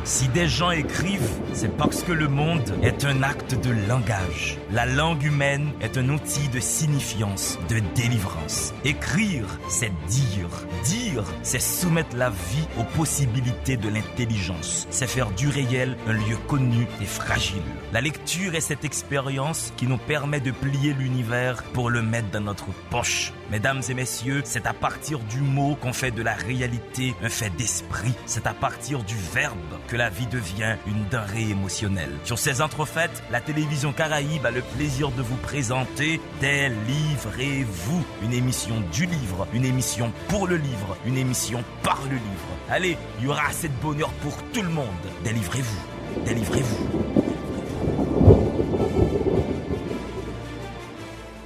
Si des gens écrivent, c'est parce que le monde est un acte de langage. La langue humaine est un outil de signifiance, de délivrance. Écrire, c'est dire. Dire, c'est soumettre la vie aux possibilités de l'intelligence. C'est faire du réel un lieu connu et fragile. La lecture est cette expérience qui nous permet de plier l'univers pour le mettre dans notre poche. Mesdames et messieurs, c'est à partir du mot qu'on fait de la réalité un fait d'esprit. C'est à partir du verbe que la vie devient une denrée émotionnelle. Sur ces entrefaites, la télévision Caraïbe a le plaisir de vous présenter Délivrez-vous, une émission du livre, une émission pour le livre, une émission par le livre. Allez, il y aura assez de bonheur pour tout le monde. Délivrez-vous, délivrez-vous.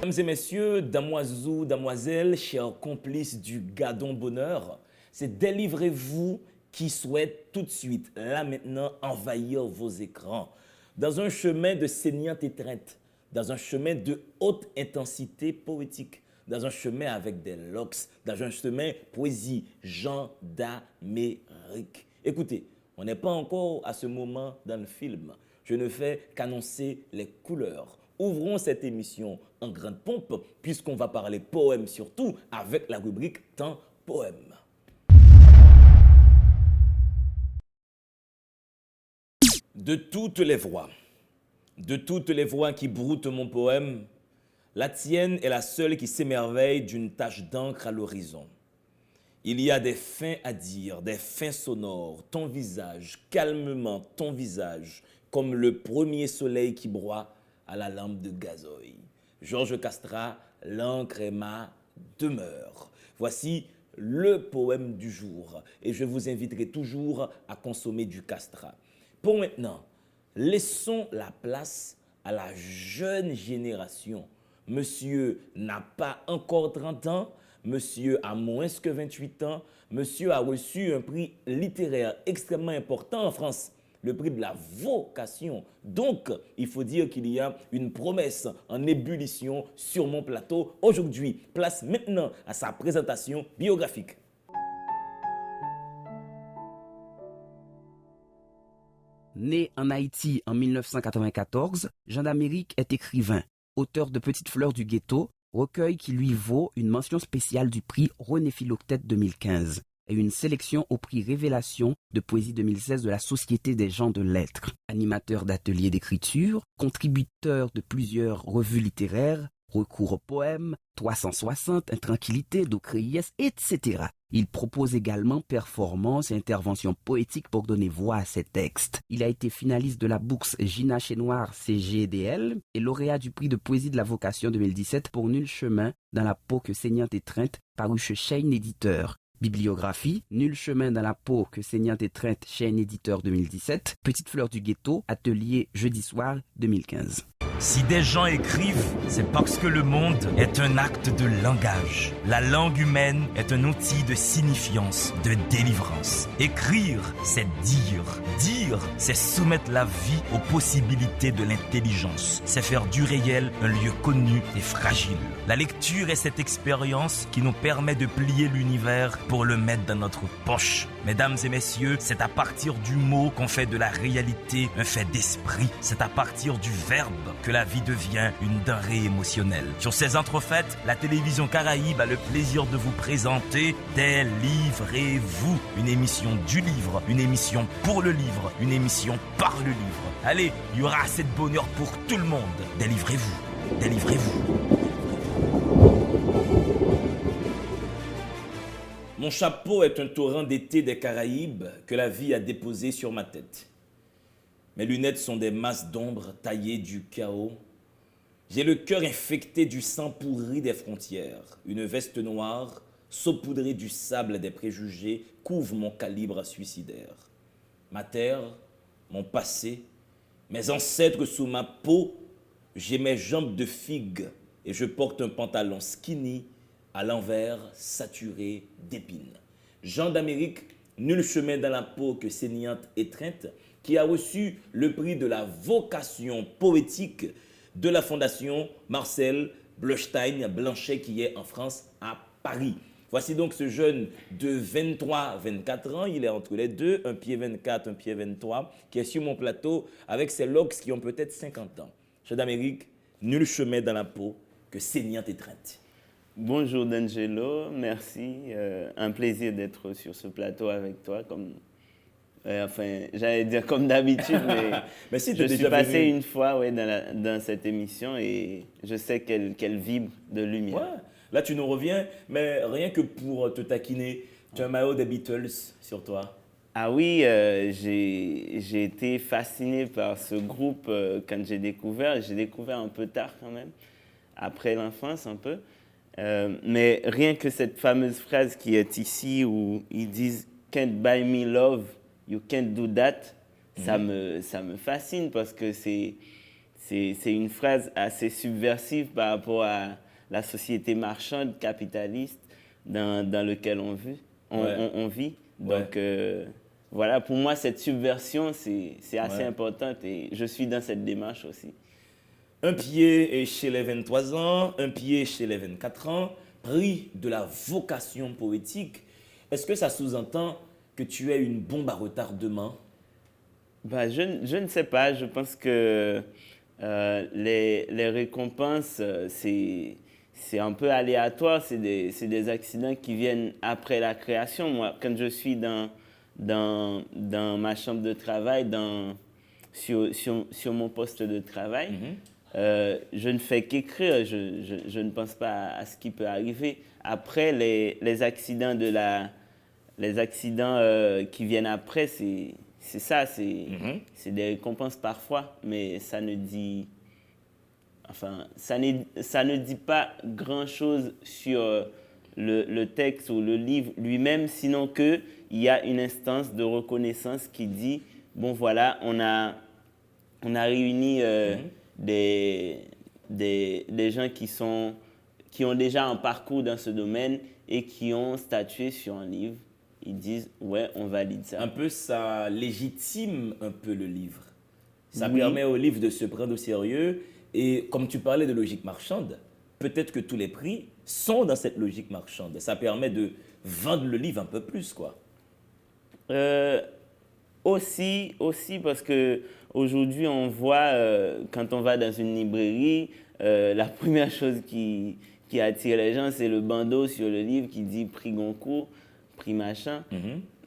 Mesdames et messieurs, damoiseaux, damoiselles, chers complices du Gadon Bonheur, c'est Délivrez-vous qui souhaite tout de suite, là maintenant, envahir vos écrans. Dans un chemin de saignante étreinte, dans un chemin de haute intensité poétique, dans un chemin avec des locks, dans un chemin poésie, Jean d'Amérique. Écoutez, on n'est pas encore à ce moment dans le film. Je ne fais qu'annoncer les couleurs. Ouvrons cette émission en grande pompe, puisqu'on va parler poème surtout, avec la rubrique Temps Poème. De toutes les voix qui broutent mon poème, la tienne est la seule qui s'émerveille d'une tache d'encre à l'horizon. Il y a des fins à dire, des fins sonores, ton visage, calmement ton visage, comme le premier soleil qui broie à la lampe de gazoil. Georges Castrat, l'encre est ma demeure. Voici le poème du jour et je vous inviterai toujours à consommer du Castrat. Pour maintenant, laissons la place à la jeune génération. Monsieur n'a pas encore 30 ans, monsieur a moins que 28 ans, monsieur a reçu un prix littéraire extrêmement important en France, le prix de la vocation. Donc, il faut dire qu'il y a une promesse en ébullition sur mon plateau aujourd'hui. Place maintenant à sa présentation biographique. Né en Haïti en 1994, Jean d'Amérique est écrivain, auteur de Petites fleurs du ghetto, recueil qui lui vaut une mention spéciale du prix René Philoctète 2015 et une sélection au prix Révélation de poésie 2016 de la Société des gens de lettres. Animateur d'ateliers d'écriture, contributeur de plusieurs revues littéraires, recours aux poèmes, 360, Intranquillité, Docréies, etc. Il propose également performances et interventions poétiques pour donner voix à ses textes. Il a été finaliste de la bourse Gina Chénoir CGDL et lauréat du prix de poésie de la vocation 2017 pour Nul chemin dans la peau que saignante étreinte paru chez Shane Éditeur. Bibliographie, Nul chemin dans la peau que saignante étreinte, Shane Éditeur 2017, Petite fleur du ghetto, atelier jeudi soir 2015. Si des gens écrivent, c'est parce que le monde est un acte de langage. La langue humaine est un outil de signifiance, de délivrance. Écrire, c'est dire. Dire, c'est soumettre la vie aux possibilités de l'intelligence. C'est faire du réel un lieu connu et fragile. La lecture est cette expérience qui nous permet de plier l'univers pour le mettre dans notre poche. Mesdames et messieurs, c'est à partir du mot qu'on fait de la réalité un fait d'esprit. C'est à partir du verbe que la vie devient une denrée émotionnelle. Sur ces entrefaites, la télévision Caraïbe a le plaisir de vous présenter Délivrez-vous, une émission du livre, une émission pour le livre, une émission par le livre. Allez, il y aura assez de bonheur pour tout le monde. Délivrez-vous, délivrez-vous. Mon chapeau est un torrent d'été des Caraïbes que la vie a déposé sur ma tête. Mes lunettes sont des masses d'ombre taillées du chaos. J'ai le cœur infecté du sang pourri des frontières. Une veste noire, saupoudrée du sable des préjugés, couvre mon calibre suicidaire. Ma terre, mon passé, mes ancêtres sous ma peau, j'ai mes jambes de figue et je porte un pantalon skinny à l'envers saturé d'épines. Jean d'Amérique, Nul chemin dans la peau que saignante étreinte, qui a reçu le prix de la vocation poétique de la Fondation Marcel Bleustein Blanchet qui est en France à Paris. Voici donc ce jeune de 23-24 ans, il est entre les deux, un pied 24, un pied 23, qui est sur mon plateau avec ses locks qui ont peut-être 50 ans. Chef d'Amérique, nul chemin dans la peau que saignant étreinte. Bonjour D'Angelo, merci. Un plaisir d'être sur ce plateau avec toi. J'allais dire comme d'habitude, mais si, je déjà suis passé venu. une fois dans cette émission et je sais qu'elle vibre de lumière. Ouais. Là, tu nous reviens, mais rien que pour te taquiner, tu as un maillot des Beatles sur toi. Ah oui, j'ai été fasciné par ce groupe quand j'ai découvert. J'ai découvert un peu tard quand même, après l'enfance un peu. Mais rien que cette fameuse phrase qui est ici où ils disent "Can't buy me love, you can't do that", ça me fascine parce que c'est une phrase assez subversive par rapport à la société marchande, capitaliste dans laquelle on vit. Donc voilà, pour moi, cette subversion, c'est assez importante et je suis dans cette démarche aussi. Un pied est chez les 23 ans, un pied chez les 24 ans, pris de la vocation poétique. Est-ce que ça sous-entend que tu es une bombe à retardement? Je ne sais pas. Je pense que les récompenses, c'est un peu aléatoire. C'est des accidents qui viennent après la création. Moi, quand je suis dans ma chambre de travail, sur mon poste de travail, je ne fais qu'écrire, je ne pense pas à ce qui peut arriver. Après, les accidents qui viennent après, c'est ça, c'est des récompenses parfois, mais ça ne dit pas grand-chose sur le texte ou le livre lui-même, sinon qu'il y a une instance de reconnaissance qui dit, bon voilà, on a réuni des gens qui ont déjà un parcours dans ce domaine et qui ont statué sur un livre. Ils disent, ouais, on valide ça. Un peu, ça légitime un peu le livre. Ça Oui. permet au livre de se prendre au sérieux. Et comme tu parlais de logique marchande, peut-être que tous les prix sont dans cette logique marchande. Ça permet de vendre le livre un peu plus, quoi. Aussi parce que aujourd'hui on voit quand on va dans une librairie, la première chose qui attire les gens, c'est le bandeau sur le livre qui dit prix Goncourt, prix machin.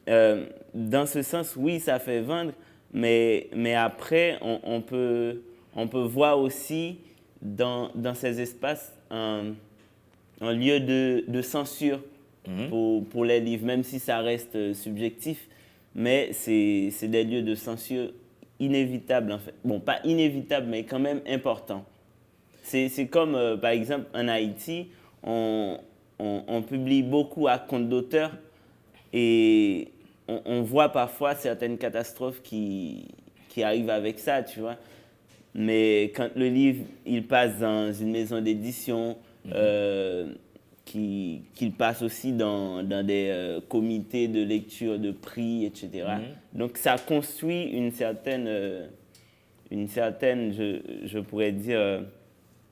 Dans ce sens, oui, ça fait vendre, mais après on peut voir aussi dans ces espaces un lieu de censure pour les livres, même si ça reste subjectif. Mais c'est des lieux de censure inévitables, en fait. Bon, pas inévitables, mais quand même importants. C'est comme, par exemple, en Haïti, on publie beaucoup à compte d'auteur et on voit parfois certaines catastrophes qui arrivent avec ça, tu vois. Mais quand le livre, il passe dans une maison d'édition, qu'il passe aussi dans des comités de lecture de prix, etc. Donc ça construit une certaine je pourrais dire...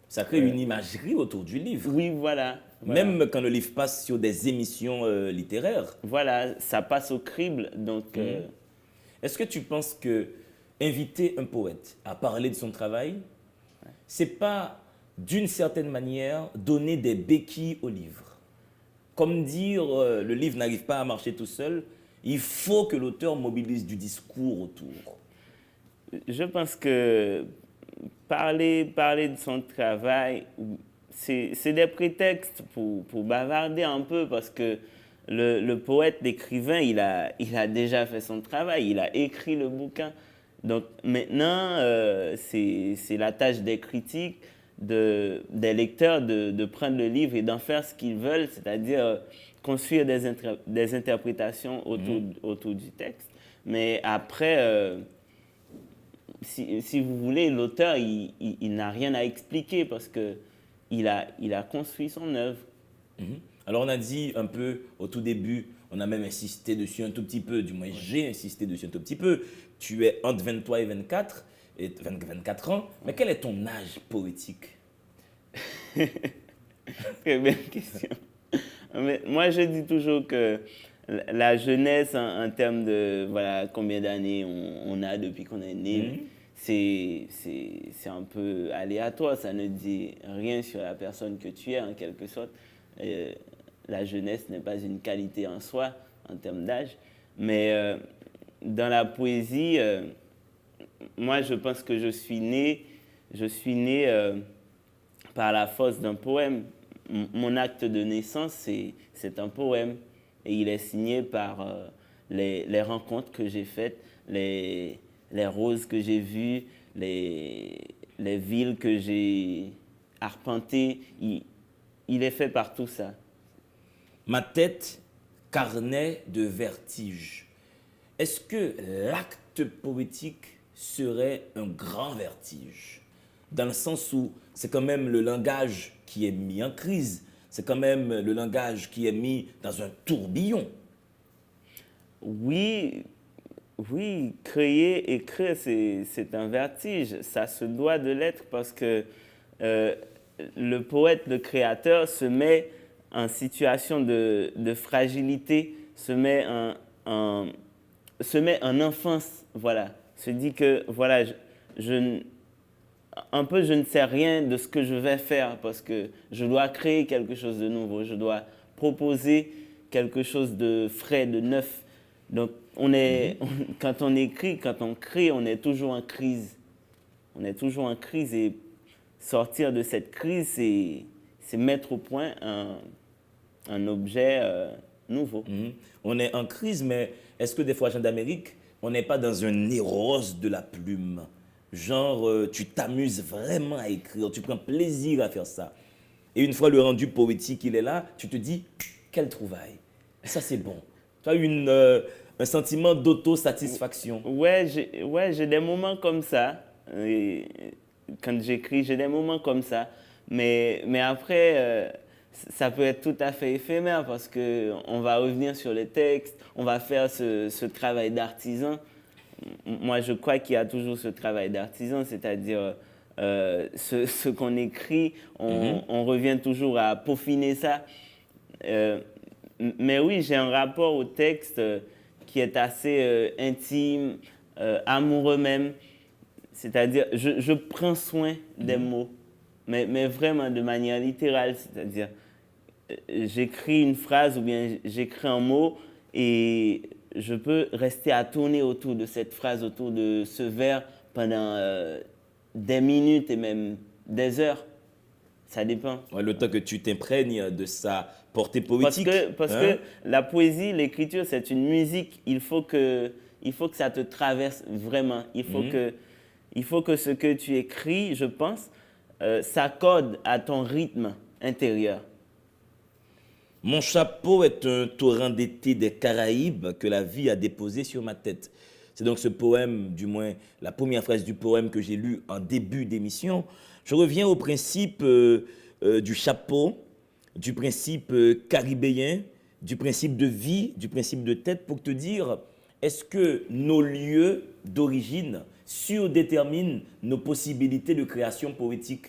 Ça crée une imagerie autour du livre. Oui, voilà. Même quand le livre passe sur des émissions littéraires. Voilà, ça passe au crible. Donc, Est-ce que tu penses que inviter un poète à parler de son travail, c'est pas d'une certaine manière donner des béquilles au livre? Comme dire le livre n'arrive pas à marcher tout seul, il faut que l'auteur mobilise du discours autour. Je pense que parler de son travail, c'est des prétextes pour bavarder un peu parce que le poète, l'écrivain, il a déjà fait son travail, il a écrit le bouquin. Donc maintenant, c'est la tâche des critiques, des lecteurs de prendre le livre et d'en faire ce qu'ils veulent, c'est-à-dire construire des interprétations autour du texte. Mais après, si vous voulez, l'auteur, il n'a rien à expliquer parce qu'il a construit son œuvre. Alors on a dit un peu au tout début, on a même insisté dessus un tout petit peu, du moins j'ai insisté dessus un tout petit peu. Tu es entre 23 et 24 ans, mais quel est ton âge poétique? Très belle question. Mais moi, je dis toujours que la jeunesse, en termes de voilà, combien d'années on a depuis qu'on est né, c'est un peu aléatoire. Ça ne dit rien sur la personne que tu es, en quelque sorte. La jeunesse n'est pas une qualité en soi, en termes d'âge. Mais dans la poésie, moi, je pense que je suis né par la force d'un poème. Mon acte de naissance, c'est un poème. Et il est signé par les rencontres que j'ai faites, les roses que j'ai vues, les villes que j'ai arpentées. Il est fait par tout ça. Ma tête, carnet de vertige. Est-ce que l'acte poétique serait un grand vertige? Dans le sens où c'est quand même le langage qui est mis en crise. C'est quand même le langage qui est mis dans un tourbillon. Oui, oui, créer, écrire, c'est un vertige. Ça se doit de l'être parce que le poète, le créateur se met en situation de fragilité, se met en enfance, voilà. Se dit que, voilà, un peu, je ne sais rien de ce que je vais faire parce que je dois créer quelque chose de nouveau, je dois proposer quelque chose de frais, de neuf. Donc, quand on écrit, quand on crée, on est toujours en crise. On est toujours en crise et sortir de cette crise, c'est mettre au point un objet nouveau. On est en crise, mais est-ce que des fois, Jean d'Amérique, on n'est pas dans un néros de la plume? Genre, tu t'amuses vraiment à écrire, tu prends plaisir à faire ça. Et une fois le rendu poétique, il est là, tu te dis, quelle trouvaille. Ça, c'est bon. Tu as un sentiment d'autosatisfaction. Ouais, j'ai des moments comme ça. Et quand j'écris, j'ai des moments comme ça. Mais après, ça peut être tout à fait éphémère parce qu'on va revenir sur les textes, on va faire ce travail d'artisan. Moi, je crois qu'il y a toujours ce travail d'artisan, c'est-à-dire ce qu'on écrit, on revient toujours à peaufiner ça. Mais oui, j'ai un rapport au texte qui est assez intime, amoureux même. C'est-à-dire, je prends soin des mots, mais vraiment de manière littérale. C'est-à-dire, j'écris une phrase ou bien j'écris un mot et je peux rester à tourner autour de cette phrase, autour de ce vers pendant des minutes et même des heures. Ça dépend. Ouais, le temps que tu t'imprègnes de sa portée poétique. Parce que la poésie, l'écriture, c'est une musique. Il faut que ça te traverse vraiment. Il faut que ce que tu écris, je pense, s'accorde à ton rythme intérieur. Mon chapeau est un torrent d'été des Caraïbes que la vie a déposé sur ma tête. C'est donc ce poème, du moins la première phrase du poème que j'ai lu en début d'émission. Je reviens au principe du chapeau, du principe caribéen, du principe de vie, du principe de tête pour te dire, est-ce que nos lieux d'origine surdéterminent nos possibilités de création poétique?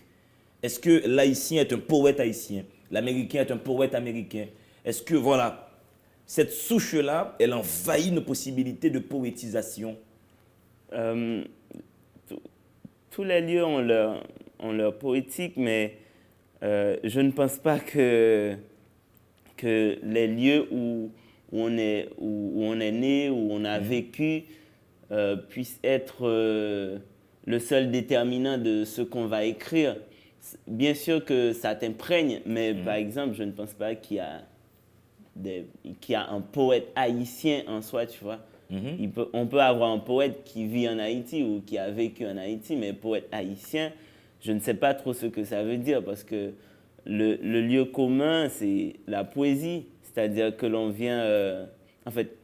Est-ce que l'haïtien est un poète haïtien? L'américain est un poète américain? Est-ce que, voilà, cette souche-là, elle envahit nos possibilités de poétisation? Tous les lieux ont leur poétique, mais je ne pense pas que les lieux où on est né, où on a vécu, puissent être le seul déterminant de ce qu'on va écrire. Bien sûr que ça t'imprègne, mais par exemple, je ne pense pas qu'il y a un poète haïtien en soi, tu vois. On peut avoir un poète qui vit en Haïti ou qui a vécu en Haïti, mais poète haïtien, je ne sais pas trop ce que ça veut dire parce que le lieu commun, c'est la poésie. C'est-à-dire que l'on vient... en fait,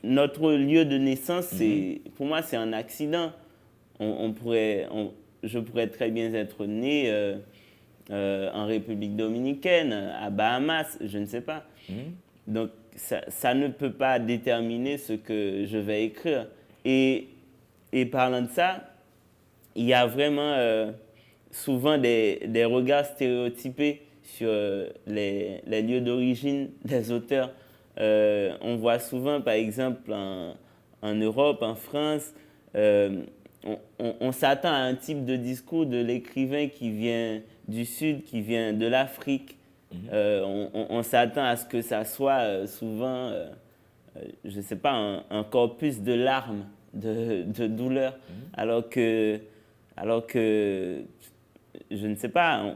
notre lieu de naissance, pour moi, c'est un accident. Je pourrais très bien être né en République dominicaine, à Bahamas, je ne sais pas. Donc, ça ne peut pas déterminer ce que je vais écrire. Et parlant de ça, il y a vraiment souvent des regards stéréotypés sur les lieux d'origine des auteurs. On voit souvent, par exemple, en Europe, en France, on s'attend à un type de discours de l'écrivain qui vient du Sud, qui vient de l'Afrique. On s'attend à ce que ça soit souvent, je ne sais pas, un corpus de larmes, de douleur, alors que, je ne sais pas,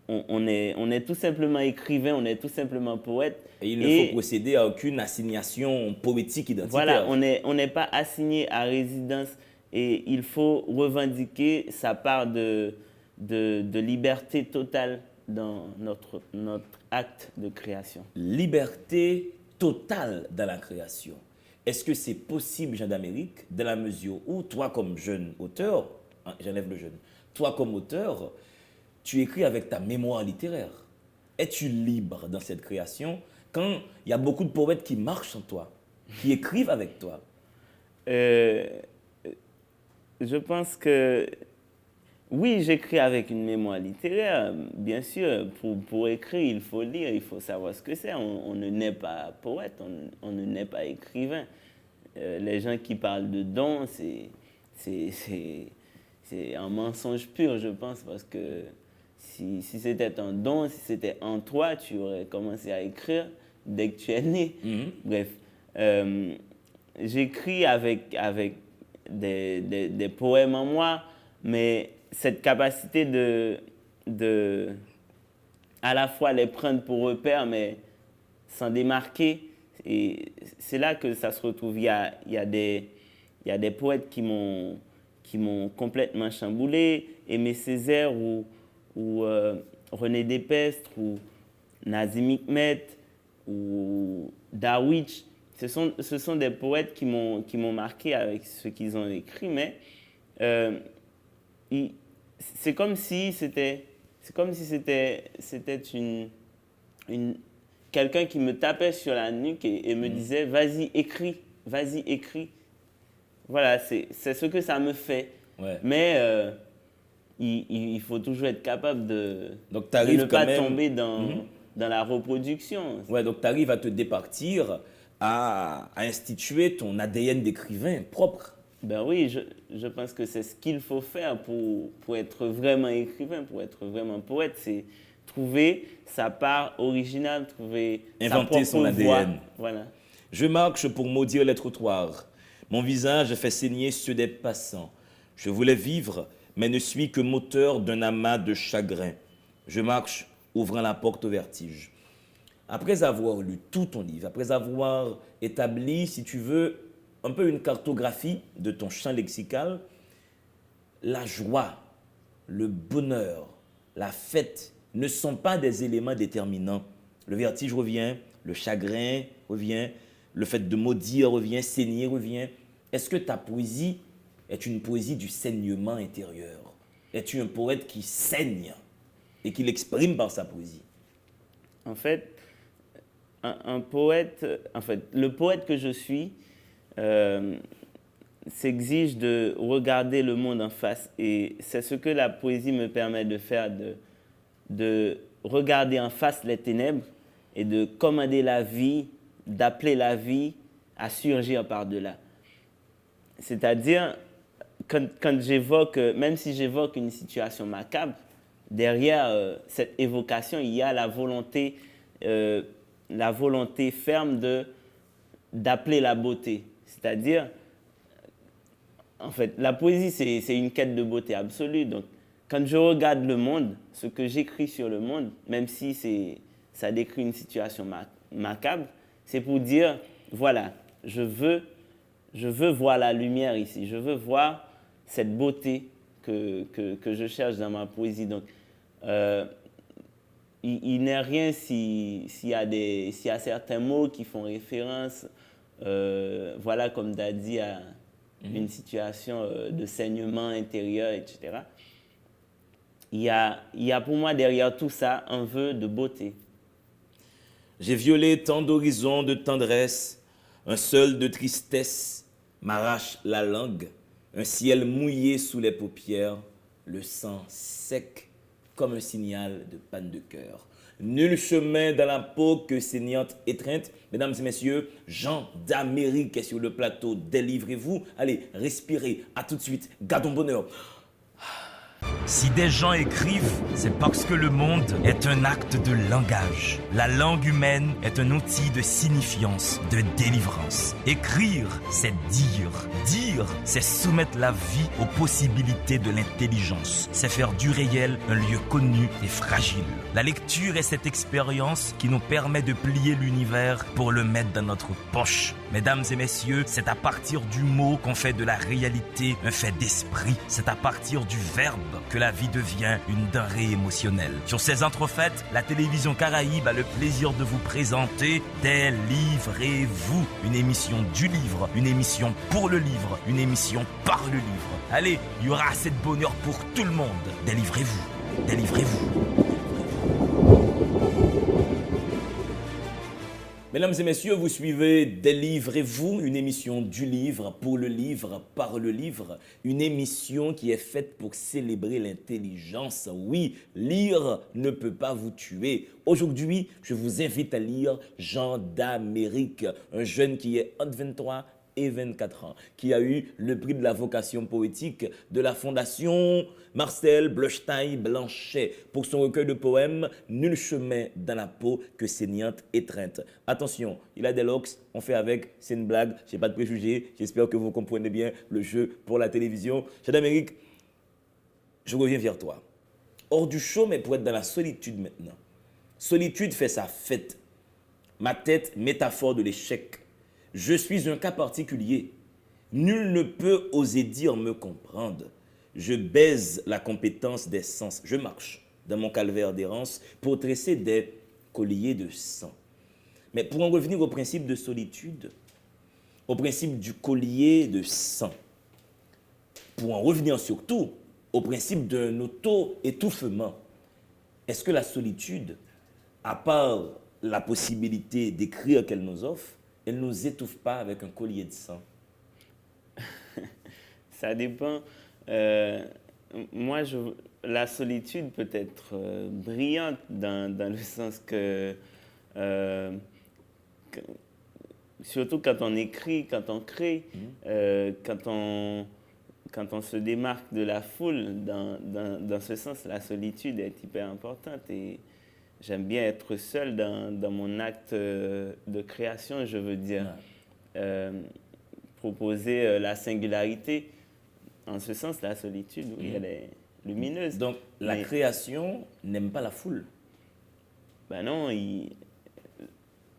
on est tout simplement écrivain, on est tout simplement poète. Et il ne faut procéder à aucune assignation poétique identitaire. Voilà, on n'est pas assigné à résidence et il faut revendiquer sa part de liberté totale dans notre acte de création. Liberté totale dans la création. Est-ce que c'est possible, Jean d'Amérique, dans la mesure où toi, comme jeune auteur, hein, j'enlève le jeune, toi, comme auteur, tu écris avec ta mémoire littéraire. Es-tu libre dans cette création quand il y a beaucoup de poètes qui marchent en toi, qui écrivent avec toi? Je pense que oui, j'écris avec une mémoire littéraire. Bien sûr, pour écrire, il faut lire, il faut savoir ce que c'est. On ne naît pas poète, on ne naît pas écrivain. Les gens qui parlent de dons, c'est un mensonge pur, je pense, parce que si c'était un don, si c'était en toi, tu aurais commencé à écrire dès que tu es né. Bref, j'écris avec des poèmes en moi, mais cette capacité de à la fois les prendre pour repère, mais s'en démarquer, et c'est là que ça se retrouve. Il y a des poètes qui m'ont complètement chamboulé, Aimé Césaire ou René Despestre ou Nazim Hikmet ou Darwich. Ce sont des poètes qui m'ont marqué avec ce qu'ils ont écrit, mais c'est comme si c'était quelqu'un qui me tapait sur la nuque et me disait vas-y écris. Voilà, c'est ce que ça me fait. Ouais. Mais il faut toujours être capable de Donc, ne pas tomber dans la reproduction. Ouais, donc tu arrives à te départir, à instituer ton ADN d'écrivain propre. Ben oui, je pense que c'est ce qu'il faut faire pour être vraiment écrivain, pour être vraiment poète. C'est trouver sa part originale, trouver Inventer sa propre son voix. ADN. Voilà. Je marche pour maudire les trottoirs. Mon visage fait saigner ceux des passants. Je voulais vivre, mais ne suis que moteur d'un amas de chagrin. Je marche, ouvrant la porte au vertige. Après avoir lu tout ton livre, après avoir établi, si tu veux, un peu une cartographie de ton champ lexical, la joie, le bonheur, la fête ne sont pas des éléments déterminants. Le vertige revient, le chagrin revient, le fait de maudire revient, saigner revient. Est-ce que ta poésie est une poésie du saignement intérieur? Es-tu un poète qui saigne et qui l'exprime par sa poésie? En fait, un poète, le poète que je suis s'exige de regarder le monde en face. Et c'est ce que la poésie me permet de faire, de regarder en face les ténèbres et de commander la vie, d'appeler la vie à surgir par-delà. C'est-à-dire, quand j'évoque, même si j'évoque une situation macabre, derrière cette évocation, il y a la volonté ferme d'appeler la beauté. C'est-à-dire, en fait, la poésie, c'est une quête de beauté absolue. Donc, quand je regarde le monde, ce que j'écris sur le monde, même si ça décrit une situation macabre, c'est pour dire, voilà, je veux voir la lumière ici, je veux voir cette beauté que je cherche dans ma poésie. Donc, il n'est rien s'il y a certains mots qui font référence, voilà, comme tu as dit, à une situation de saignement intérieur, etc. Il y a pour moi derrière tout ça un vœu de beauté. J'ai violé tant d'horizons de tendresse, un seul de tristesse m'arrache la langue, un ciel mouillé sous les paupières, le sang sec comme un signal de panne de cœur. Nul chemin dans la peau que saignante étreinte. Mesdames et messieurs, Jean d'Amérique est sur le plateau. Délivrez-vous. Allez, respirez. À tout de suite. Gardons bonheur. Si des gens écrivent, c'est parce que le monde est un acte de langage. La langue humaine est un outil de signifiance, de délivrance. Écrire, c'est dire. Dire, c'est soumettre la vie aux possibilités de l'intelligence. C'est faire du réel un lieu connu et fragile. La lecture est cette expérience qui nous permet de plier l'univers pour le mettre dans notre poche. Mesdames et messieurs, c'est à partir du mot qu'on fait de la réalité un fait d'esprit. C'est à partir du verbe que la vie devient une denrée émotionnelle. Sur ces entrefaites, la télévision Caraïbe a le plaisir de vous présenter Délivrez-vous, une émission du livre, une émission pour le livre, une émission par le livre. Allez, il y aura assez de bonheur pour tout le monde. Délivrez-vous, délivrez-vous. Mesdames et messieurs, vous suivez Délivrez-vous, une émission du livre, pour le livre, par le livre, une émission qui est faite pour célébrer l'intelligence. Oui, lire ne peut pas vous tuer. Aujourd'hui, je vous invite à lire Jean d'Amérique, un jeune qui est entre 23 et 24 ans, qui a eu le prix de la vocation poétique de la Fondation Marcel Bleustein-Blanchet pour son recueil de poèmes « Nul chemin dans la peau que saignante étreinte ». Attention, il a des locks, on fait avec, c'est une blague, je n'ai pas de préjugés, j'espère que vous comprenez bien le jeu pour la télévision. Jean d'Amérique, je reviens vers toi. Hors du show, mais pour être dans la solitude maintenant. Solitude fait sa fête. Ma tête, métaphore de l'échec. Je suis un cas particulier. Nul ne peut oser dire me comprendre. Je baise la compétence des sens. Je marche dans mon calvaire d'errance pour tresser des colliers de sang. Mais pour en revenir au principe de solitude, au principe du collier de sang, pour en revenir surtout au principe d'un auto-étouffement, est-ce que la solitude, à part la possibilité d'écrire qu'elle nous offre, elle ne nous étouffe pas avec un collier de sang? Ça dépend. Moi, la solitude peut être brillante dans le sens surtout quand on écrit, quand on crée, quand on se démarque de la foule, dans ce sens, la solitude est hyper importante. Et j'aime bien être seul dans mon acte de création, je veux dire. Proposer la singularité. En ce sens, la solitude, oui, elle est lumineuse. Donc, la création n'aime pas la foule? Ben non,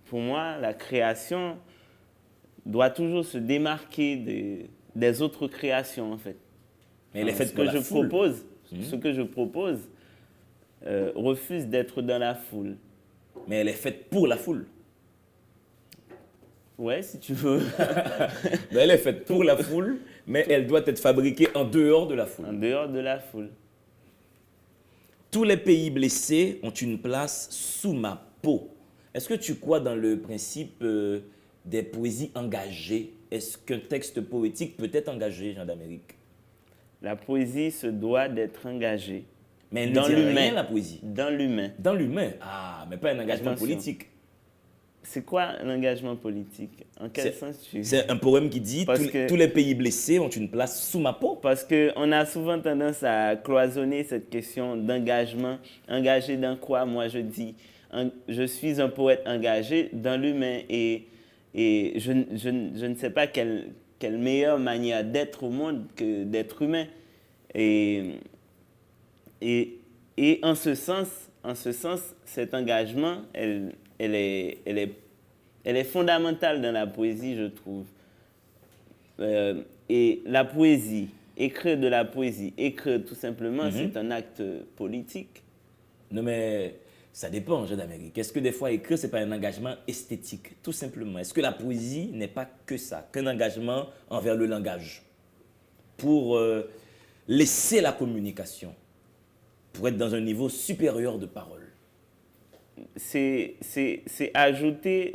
pour moi, la création doit toujours se démarquer des autres créations, en fait. Mais elle est faite pour la foule. Ce que je propose refuse d'être dans la foule. Mais elle est faite pour la foule. Ouais, si tu veux. Elle est faite pour la foule, mais elle doit être fabriquée en dehors de la foule. En dehors de la foule. Tous les pays blessés ont une place sous ma peau. Est-ce que tu crois dans le principe des poésies engagées? Est-ce qu'un texte poétique peut être engagé, Jean d'Amérique? La poésie se doit d'être engagée. Mais elle ne dit rien, la poésie. Dans l'humain. Dans l'humain. Ah, mais pas un engagement politique. C'est quoi l'engagement politique? En quel sens C'est un poème qui dit tous les pays blessés ont une place sous ma peau. Parce qu'on a souvent tendance à cloisonner cette question d'engagement. Engagé dans quoi? Moi, je dis, je suis un poète engagé dans l'humain. Et je ne sais pas quelle meilleure manière d'être au monde que d'être humain. Et en ce sens, cet engagement, elle est fondamentale dans la poésie, je trouve. Et la poésie, écrire de la poésie, écrire tout simplement, c'est un acte politique. Non, mais ça dépend, Jean d'Amérique. Est-ce que des fois, écrire, ce n'est pas un engagement esthétique, tout simplement? Est-ce que la poésie n'est pas que ça, qu'un engagement envers le langage, pour laisser la communication, pour être dans un niveau supérieur de parole? C'est ajouter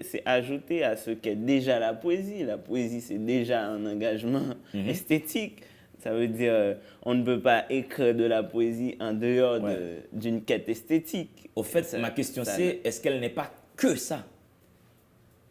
à ce qu'est déjà la poésie. La poésie, c'est déjà un engagement esthétique. Ça veut dire on ne peut pas écrire de la poésie en dehors Ouais. d'une quête esthétique. Au fait, ma question c'est, est-ce qu'elle n'est pas que ça?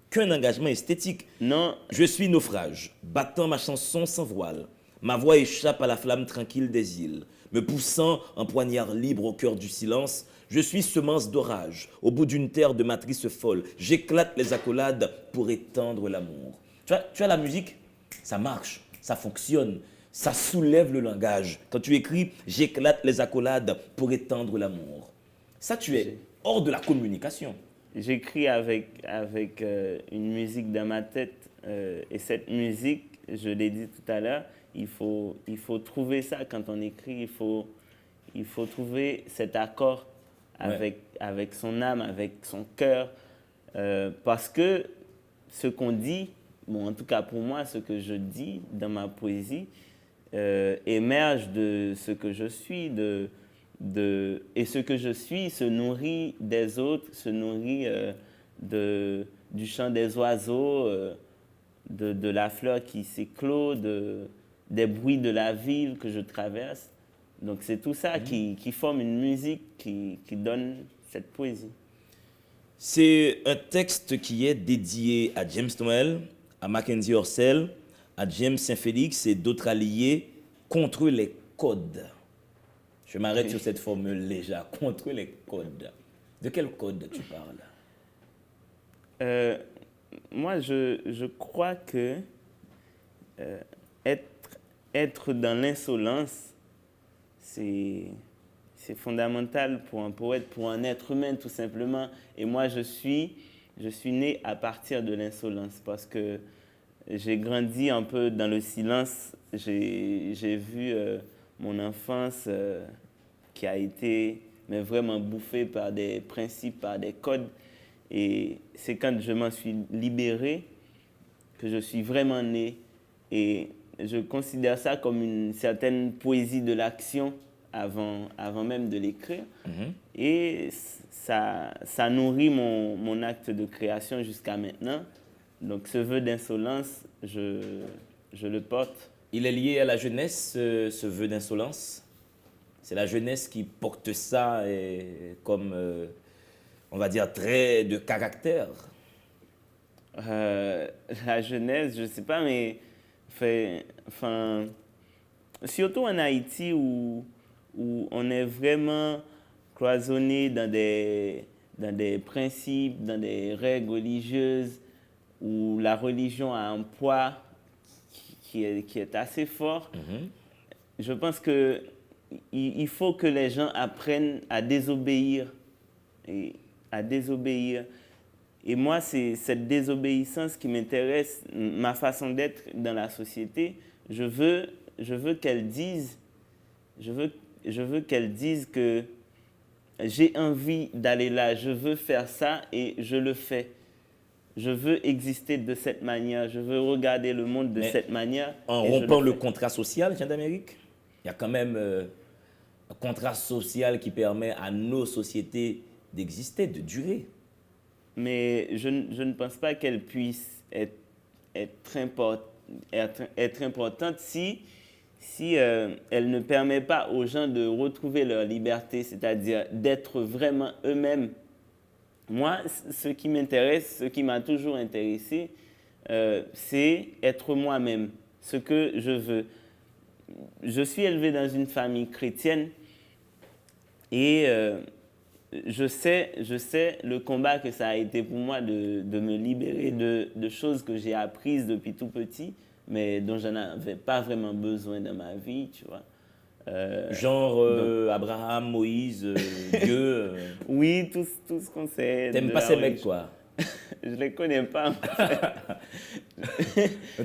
Qu'un engagement esthétique? Non, Je suis naufrage, battant ma chanson sans voile. Ma voix échappe à la flamme tranquille des îles. Me poussant en poignard libre au cœur du silence, je suis semence d'orage, au bout d'une terre de matrice folle. J'éclate les accolades pour étendre l'amour. Tu vois, la musique, ça marche, ça fonctionne, ça soulève le langage. Quand tu écris, j'éclate les accolades pour étendre l'amour. Ça, tu es hors de la communication. j'écris avec une musique dans ma tête et cette musique, je l'ai dit tout à l'heure, il faut trouver ça quand on écrit, il faut trouver cet accord avec son âme, avec son cœur, parce que ce qu'on dit, bon, en tout cas pour moi, ce que je dis dans ma poésie émerge de ce que je suis, et ce que je suis se nourrit des autres, se nourrit du chant des oiseaux, de la fleur qui s'éclot, des bruits de la ville que je traverse. Donc c'est tout ça qui forme une musique qui donne cette poésie. C'est un texte qui est dédié à James Noel, à Mackenzie Orsel, à James Saint-Félix et d'autres alliés contre les codes. Je m'arrête sur cette formule déjà, contre les codes. De quel code tu parles? Moi, je crois que être dans l'insolence, c'est fondamental pour un poète, pour un être humain tout simplement. Et moi, je suis né à partir de l'insolence parce que j'ai grandi un peu dans le silence. J'ai vu mon enfance qui a été mais vraiment bouffée par des principes, par des codes. Et c'est quand je m'en suis libéré que je suis vraiment né. Et je considère ça comme une certaine poésie de l'action avant même de l'écrire. Et ça nourrit mon acte de création jusqu'à maintenant. Donc ce vœu d'insolence, je le porte. Il est lié à la jeunesse, ce vœu d'insolence. C'est la jeunesse qui porte ça comme, on va dire, trait de caractère. La jeunesse, je ne sais pas, mais surtout en Haïti où on est vraiment cloisonné dans des principes, dans des règles religieuses, où la religion a un poids qui est assez fort. Je pense qu'il faut que les gens apprennent à désobéir. Et moi, c'est cette désobéissance qui m'intéresse, ma façon d'être dans la société. Je veux qu'elle dise que j'ai envie d'aller là, je veux faire ça et je le fais. Je veux exister de cette manière, je veux regarder le monde de cette manière. En rompant le contrat social, Jean d'Amérique, il y a quand même un contrat social qui permet à nos sociétés d'exister, de durer. Mais je ne pense pas qu'elle puisse être importante si elle ne permet pas aux gens de retrouver leur liberté, c'est-à-dire d'être vraiment eux-mêmes. Moi, ce qui m'intéresse, ce qui m'a toujours intéressé, c'est être moi-même, ce que je veux. Je suis élevé dans une famille chrétienne et je sais le combat que ça a été pour moi de me libérer de choses que j'ai apprises depuis tout petit, mais dont je n'avais pas vraiment besoin dans ma vie, tu vois. Abraham, Moïse, Dieu. Oui, tout ce qu'on sait. T'aimes pas ces mecs, quoi? Je les connais pas.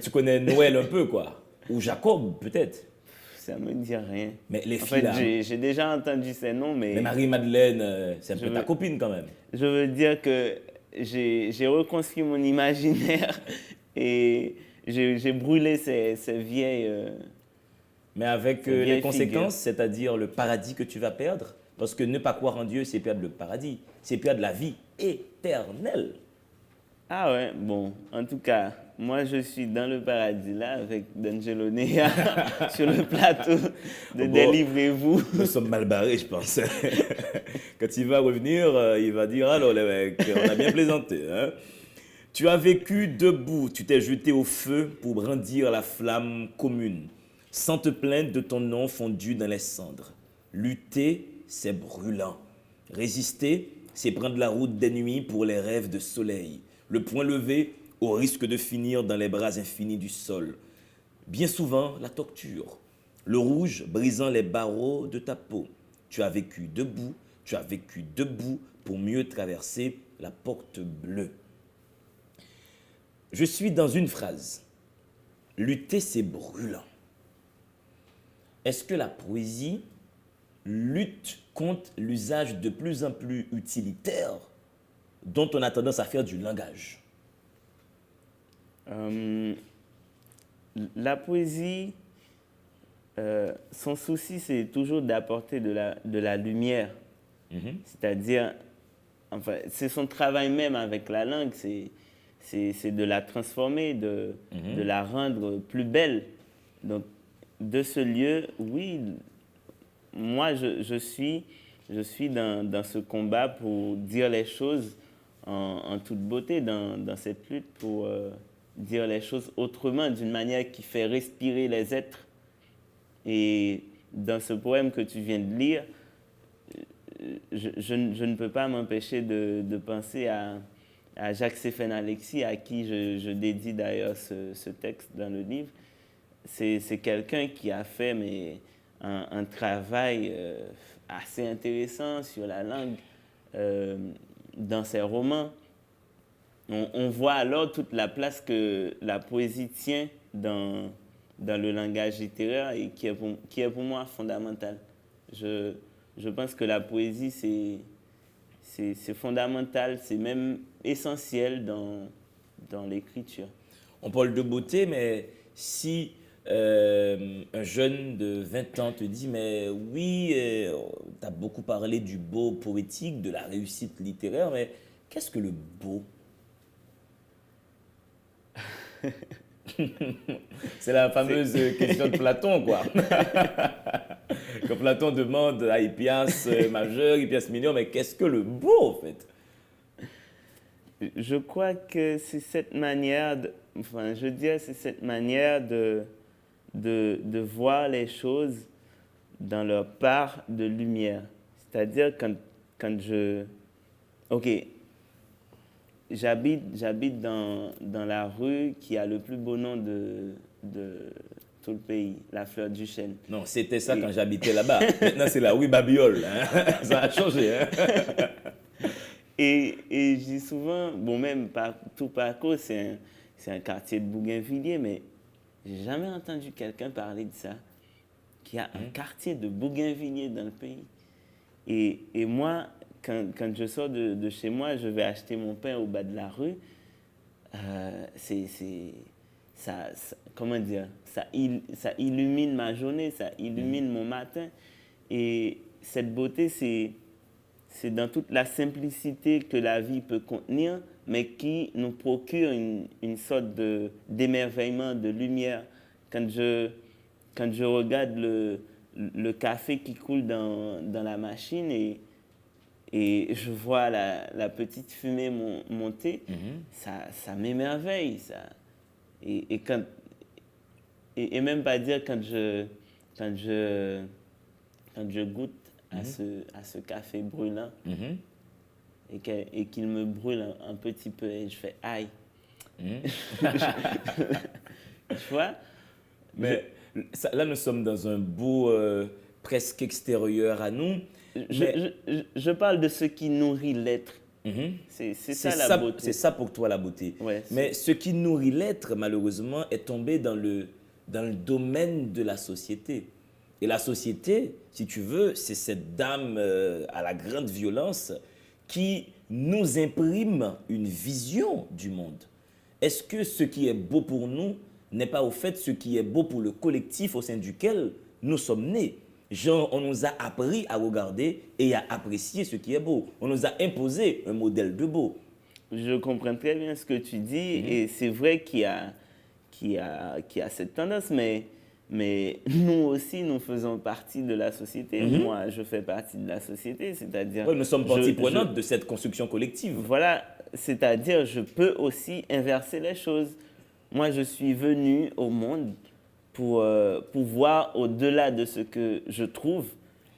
Tu connais Noël un peu, quoi? Ou Jacob, peut-être? Ça me dit rien. Mais les En filles, fait, là... j'ai déjà entendu ces noms, mais... Mais Marie-Madeleine, c'est un peu ta copine, quand même. Je veux dire que j'ai reconstruit mon imaginaire et j'ai brûlé ces vieilles... Mais avec les conséquences, c'est-à-dire le paradis que tu vas perdre, parce que ne pas croire en Dieu, c'est perdre le paradis, c'est perdre la vie éternelle. Ah ouais, bon, en tout cas, moi je suis dans le paradis là avec D'Angelo Nea sur le plateau de Délivrez-vous. Nous sommes mal barrés, je pense. Quand il va revenir, il va dire « Alors les mecs, on a bien plaisanté. Hein? Tu as vécu debout, tu t'es jeté au feu pour brandir la flamme commune, sans te plaindre de ton nom fondu dans les cendres. Lutter, c'est brûlant. Résister, c'est prendre la route des nuits pour les rêves de soleil. Le poing levé au risque de finir dans les bras infinis du sol. Bien souvent, la torture. Le rouge brisant les barreaux de ta peau. Tu as vécu debout pour mieux traverser la porte bleue. Je suis dans une phrase. Lutter, c'est brûlant. Est-ce que la poésie lutte contre l'usage de plus en plus utilitaire dont on a tendance à faire du langage? La poésie, son souci, c'est toujours d'apporter de la lumière. C'est-à-dire, enfin, c'est son travail même avec la langue, c'est de la transformer, de la rendre plus belle. Donc, de ce lieu, oui, moi, je suis dans ce combat pour dire les choses en toute beauté, dans cette lutte pour dire les choses autrement, d'une manière qui fait respirer les êtres. Et dans ce poème que tu viens de lire, je ne peux pas m'empêcher de penser à Jacques-Séphane Alexis, à qui je dédie d'ailleurs ce texte dans le livre. C'est quelqu'un qui a fait un travail assez intéressant sur la langue dans ses romans. On voit alors toute la place que la poésie tient dans le langage littéraire et qui est pour moi fondamentale. Je pense que la poésie, c'est fondamental, c'est même essentiel dans l'écriture. On parle de beauté, mais si un jeune de 20 ans te dit « Mais oui, tu as beaucoup parlé du beau poétique, de la réussite littéraire, mais qu'est-ce que le beau ?» C'est la fameuse question de Platon, quoi. Quand Platon demande à Hippias majeur, Hippias mineur, mais qu'est-ce que le beau, en fait? Je crois que c'est cette manière, c'est cette manière de voir les choses dans leur part de lumière. C'est-à-dire quand j'habite dans la rue qui a le plus beau nom de tout le pays, la Fleur du Chêne. Non, c'était ça quand j'habitais là-bas. Maintenant, c'est la rue Babiole. Hein? Ça a changé. Hein? Et je dis souvent, bon, même tout parcours, c'est un quartier de Bougainvilliers, mais j'ai jamais entendu quelqu'un parler de ça, qu'il y a un quartier de Bougainvilliers dans le pays. Et moi, quand je sors de chez moi, je vais acheter mon pain au bas de la rue. Comment dire, ça illumine ma journée, ça illumine mon matin. Et cette beauté, c'est dans toute la simplicité que la vie peut contenir, mais qui nous procure une sorte d'émerveillement, de lumière. Quand je regarde le café qui coule dans la machine et je vois la petite fumée monter, ça m'émerveille. Et même pas dire quand je goûte à ce café brûlant et qu'il me brûle un petit peu et je fais aïe. Tu vois? Mais là, nous sommes dans un beau presque extérieur à nous. Je parle de ce qui nourrit l'être. C'est ça la beauté. C'est ça pour toi la beauté. Ouais, mais ce qui nourrit l'être, malheureusement, est tombé dans le domaine de la société. Et la société, si tu veux, c'est cette dame à la grande violence qui nous imprime une vision du monde. Est-ce que ce qui est beau pour nous n'est pas au fait ce qui est beau pour le collectif au sein duquel nous sommes nés? Genre, on nous a appris à regarder et à apprécier ce qui est beau. On nous a imposé un modèle de beau. je comprends très bien ce que tu dis et c'est vrai qu'il y a cette tendance, mais nous aussi, nous faisons partie de la société. Moi, je fais partie de la société, c'est-à-dire... Oui, nous sommes partie prenante de cette construction collective. Voilà, c'est-à-dire je peux aussi inverser les choses. Moi, je suis venu au monde pour voir au-delà de ce que je trouve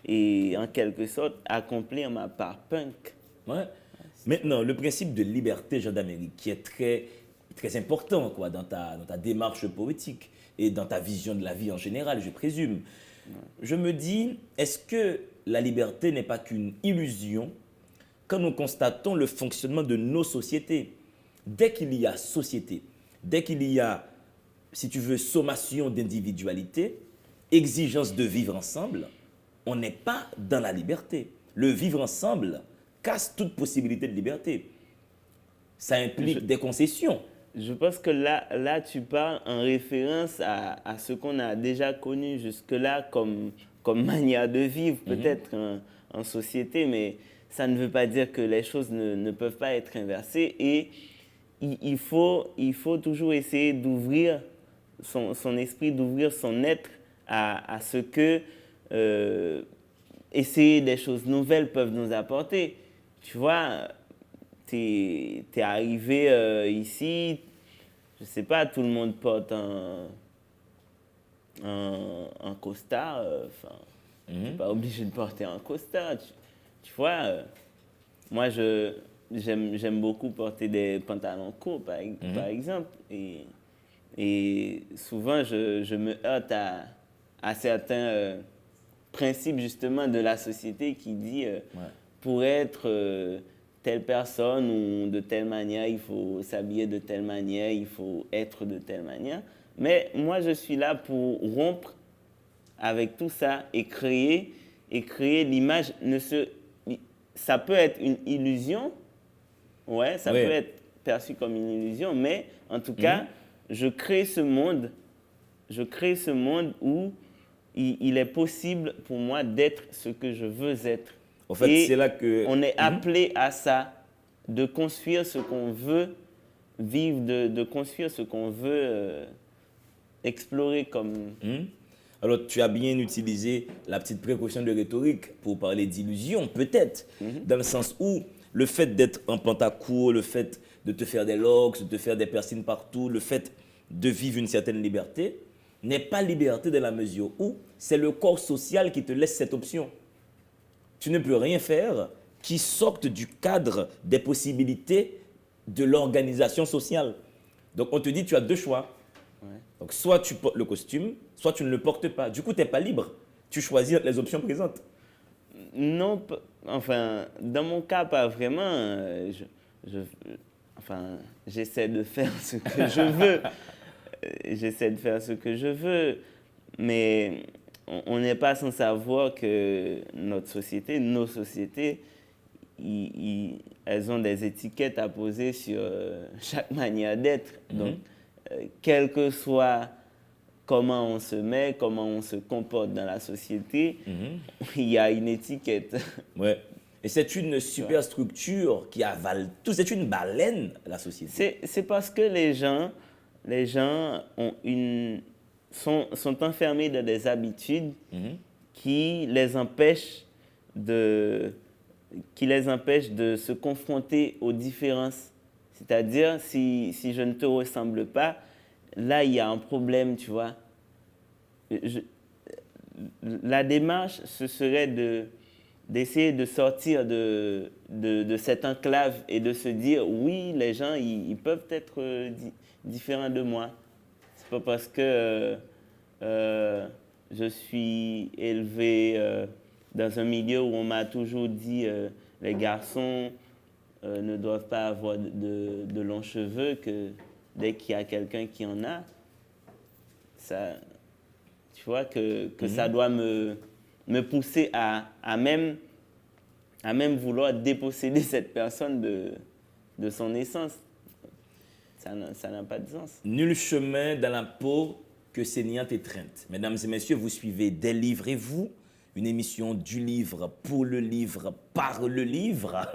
et en quelque sorte accomplir ma part punk. Ouais. Maintenant, le principe de liberté, Jean d'Amérique, qui est très, très important quoi, dans ta démarche poétique et dans ta vision de la vie en général, je présume. Je me dis, est-ce que la liberté n'est pas qu'une illusion quand nous constatons le fonctionnement de nos sociétés? Dès qu'il y a société, dès qu'il y a, si tu veux, sommation d'individualité, exigence de vivre ensemble, on n'est pas dans la liberté. Le vivre ensemble casse toute possibilité de liberté. Ça implique des concessions. Je pense que là, tu parles en référence à ce qu'on a déjà connu jusque-là comme manière de vivre, peut-être en société, mais ça ne veut pas dire que les choses ne peuvent pas être inversées. Et il faut toujours essayer d'ouvrir son esprit, d'ouvrir son être à ce que essayer des choses nouvelles peuvent nous apporter. Tu vois, t'es arrivé ici, je sais pas, tout le monde porte un costard, t'es pas obligé de porter un costard. Tu vois, moi j'aime beaucoup porter des pantalons courts par exemple, et souvent je me heurte à certains principes justement de la société qui dit pour être telle personne ou de telle manière, il faut s'habiller de telle manière, il faut être de telle manière. Mais moi, je suis là pour rompre avec tout ça et créer l'image. Ça peut être une illusion, ouais, ça peut être perçu comme une illusion, mais en tout cas, je crée ce monde où il est possible pour moi d'être ce que je veux être. En fait, c'est là que... On est appelé à ça, de construire ce qu'on veut vivre, de construire ce qu'on veut explorer comme... Alors, tu as bien utilisé la petite précaution de rhétorique pour parler d'illusion, peut-être, dans le sens où le fait d'être en pantacourt, le fait de te faire des locks, de te faire des piercings partout, le fait de vivre une certaine liberté, n'est pas liberté dans la mesure où c'est le corps social qui te laisse cette option. Tu ne peux rien faire qui sorte du cadre des possibilités de l'organisation sociale. Donc, on te dit, tu as deux choix. Ouais. Donc, soit tu portes le costume, soit tu ne le portes pas. Du coup, tu n'es pas libre. Tu choisis les options présentes. Non, enfin, dans mon cas, pas vraiment. J'essaie de faire ce que je veux. J'essaie de faire ce que je veux. Mais on n'est pas sans savoir que nos sociétés, elles ont des étiquettes à poser sur chaque manière d'être. Donc, quel que soit comment on se met, comment on se comporte dans la société, il y a une étiquette. Ouais. Et c'est une superstructure qui avale tout. C'est une baleine, la société. C'est parce que les gens sont enfermés dans des habitudes qui les empêchent de se confronter aux différences. C'est-à-dire, si je ne te ressemble pas, là, il y a un problème, tu vois. La démarche, ce serait d'essayer de sortir de cette enclave et de se dire, oui, les gens, ils peuvent être différents de moi. C'est pas parce que je suis élevé dans un milieu où on m'a toujours dit les garçons ne doivent pas avoir de longs cheveux que dès qu'il y a quelqu'un qui en a, ça, tu vois, que ça doit me pousser à même vouloir déposséder cette personne de son essence. Ça n'a pas de sens. Nul chemin dans la peau que saignante étreinte. Mesdames et messieurs, vous suivez Délivrez-vous, une émission du livre, pour le livre, par le livre.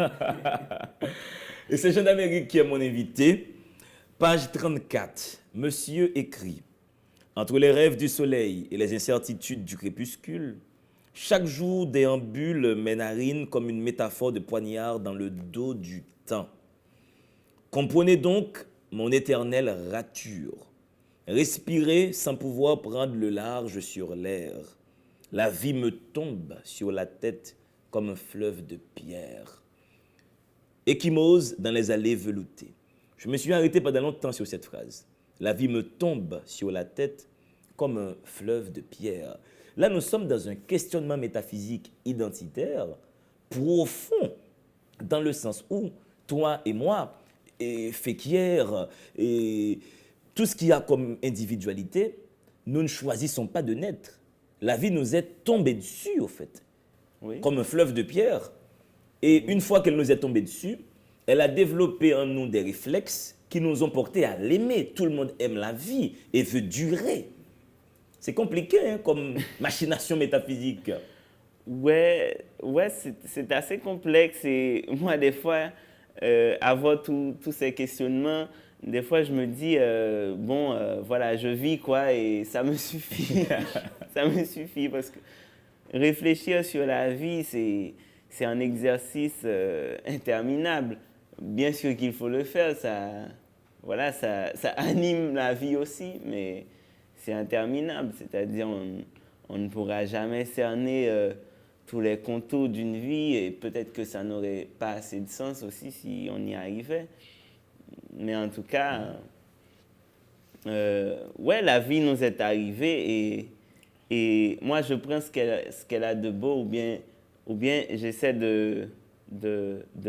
Et c'est Jean d'Amérique qui est mon invité. Page 34. Monsieur écrit. Entre les rêves du soleil et les incertitudes du crépuscule, chaque jour déambule mes narines comme une métaphore de poignard dans le dos du temps. Comprenez donc mon éternelle rature. Respirer sans pouvoir prendre le large sur l'air. La vie me tombe sur la tête comme un fleuve de pierre. Échymose dans les allées veloutées. Je me suis arrêté pendant longtemps sur cette phrase. La vie me tombe sur la tête comme un fleuve de pierre. Là, nous sommes dans un questionnement métaphysique identitaire profond, dans le sens où toi et moi, et Féquière, et tout ce qu'il y a comme individualité, nous ne choisissons pas de naître. La vie nous est tombée dessus, au fait, Oui. comme un fleuve de pierre. Et une fois qu'elle nous est tombée dessus, elle a développé en nous des réflexes qui nous ont portés à l'aimer. Tout le monde aime la vie et veut durer. C'est compliqué, hein, comme machination métaphysique. Ouais, c'est assez complexe. Et moi, des fois, avoir tous ces questionnements, des fois, je me dis, voilà, je vis, quoi, et ça me suffit. Ça me suffit parce que réfléchir sur la vie, c'est un exercice interminable. Bien sûr qu'il faut le faire, ça anime la vie aussi, mais c'est interminable. C'est-à-dire, on ne pourra jamais cerner tous les contours d'une vie et peut-être que ça n'aurait pas assez de sens aussi si on y arrivait. Mais en tout cas, la vie nous est arrivée et moi, je prends ce qu'elle a de beau ou bien j'essaie de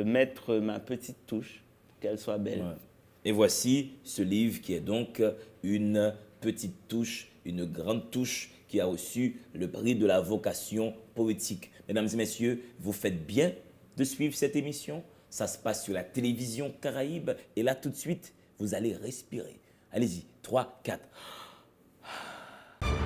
mettre ma petite touche, qu'elle soit belle. Ouais. Et voici ce livre qui est donc une petite touche, une grande touche qui a reçu le prix de la vocation poétique. Mesdames et messieurs, vous faites bien de suivre cette émission. Ça se passe sur la télévision Caraïbe. Et là, tout de suite, vous allez respirer. Allez-y, 3, 4.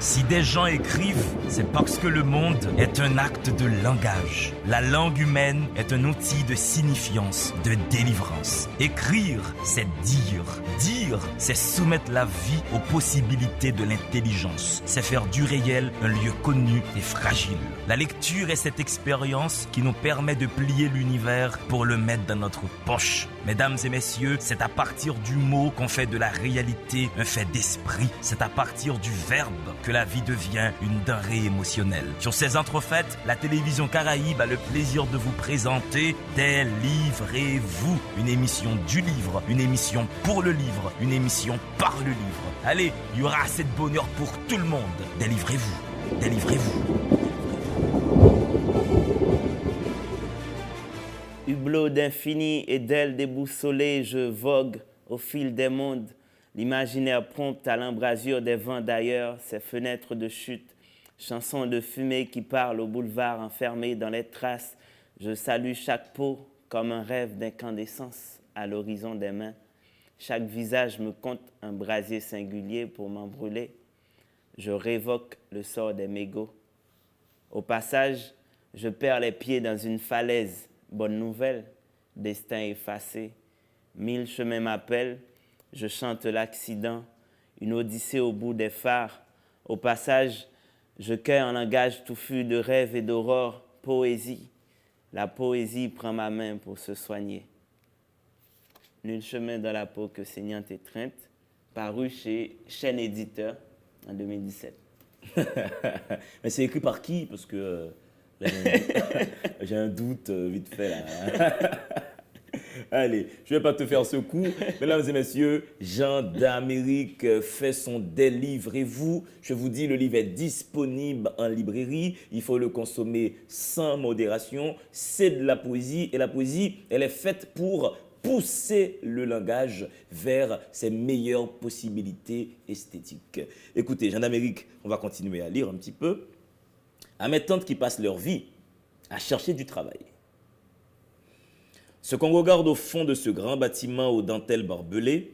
Si des gens écrivent, c'est parce que le monde est un acte de langage. La langue humaine est un outil de signifiance, de délivrance. Écrire, c'est dire. Dire, c'est soumettre la vie aux possibilités de l'intelligence. C'est faire du réel un lieu connu et fragile. La lecture est cette expérience qui nous permet de plier l'univers pour le mettre dans notre poche. Mesdames et messieurs, c'est à partir du mot qu'on fait de la réalité un fait d'esprit. C'est à partir du verbe que la vie devient une denrée émotionnelle. Sur ces entrefaites, la télévision Caraïbe a le plaisir de vous présenter Délivrez-vous, une émission du livre, une émission pour le livre, une émission par le livre. Allez, il y aura assez de bonheur pour tout le monde. Délivrez-vous, délivrez-vous. Hublot d'infini et d'ailes déboussolées, je vogue au fil des mondes. L'imaginaire prompte à l'embrasure des vents d'ailleurs, ses fenêtres de chute, chansons de fumée qui parlent au boulevard enfermé dans les traces. Je salue chaque peau comme un rêve d'incandescence à l'horizon des mains. Chaque visage me compte un brasier singulier pour m'embrûler. Je révoque le sort des mégots. Au passage, je perds les pieds dans une falaise. Bonne nouvelle, destin effacé. 1000 chemins m'appellent. Je chante l'accident, une odyssée au bout des phares. Au passage, je cueille en langage touffu de rêves et d'aurore, poésie. La poésie prend ma main pour se soigner. Nul chemin dans la peau que saignante étreinte, paru chez Chaîne Éditeur en 2017. Mais c'est écrit par qui? Parce que là, j'ai un doute vite fait là. Allez, je ne vais pas te faire ce coup. Mesdames et messieurs, Jean d'Amérique fait son Délivrez-vous. Je vous dis, le livre est disponible en librairie. Il faut le consommer sans modération. C'est de la poésie. Et la poésie, elle est faite pour pousser le langage vers ses meilleures possibilités esthétiques. Écoutez, Jean d'Amérique, on va continuer à lire un petit peu. À mes tantes qui passent leur vie à chercher du travail. Ce qu'on regarde au fond de ce grand bâtiment aux dentelles barbelées,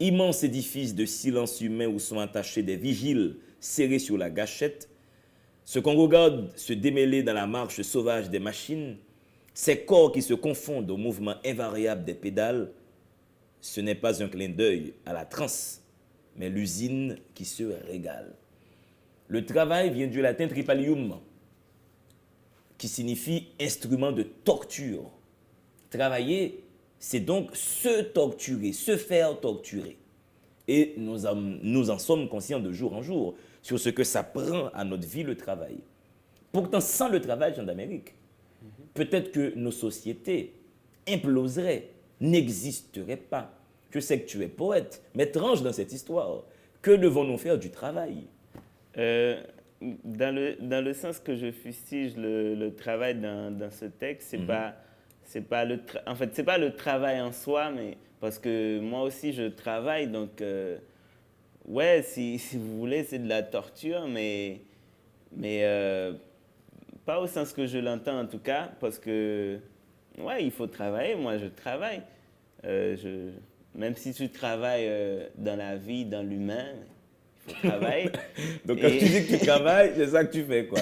immense édifice de silence humain où sont attachés des vigiles serrés sur la gâchette, ce qu'on regarde se démêler dans la marche sauvage des machines, Ces corps qui se confondent au mouvement invariable des pédales, ce n'est pas un clin d'œil à la transe, mais l'usine qui se régale. Le travail vient du latin tripalium, qui signifie instrument de torture. Travailler, c'est donc se torturer, se faire torturer. Et nous en sommes conscients de jour en jour sur ce que ça prend à notre vie, le travail. Pourtant, sans le travail, Jean d'Amérique, peut-être que nos sociétés imploseraient, n'existeraient pas. Je sais que tu es poète, mais tranche dans cette histoire. Que devons-nous faire du travail? Dans le sens que je fustige le travail dans ce texte, c'est pas le travail en soi, mais parce que moi aussi je travaille, donc ouais, si vous voulez, c'est de la torture, mais pas au sens que je l'entends en tout cas, parce que ouais, il faut travailler, moi je travaille. Même si tu travailles dans la vie, dans l'humain, il faut travailler. Donc quand tu dis que tu travailles, c'est ça que tu fais, quoi.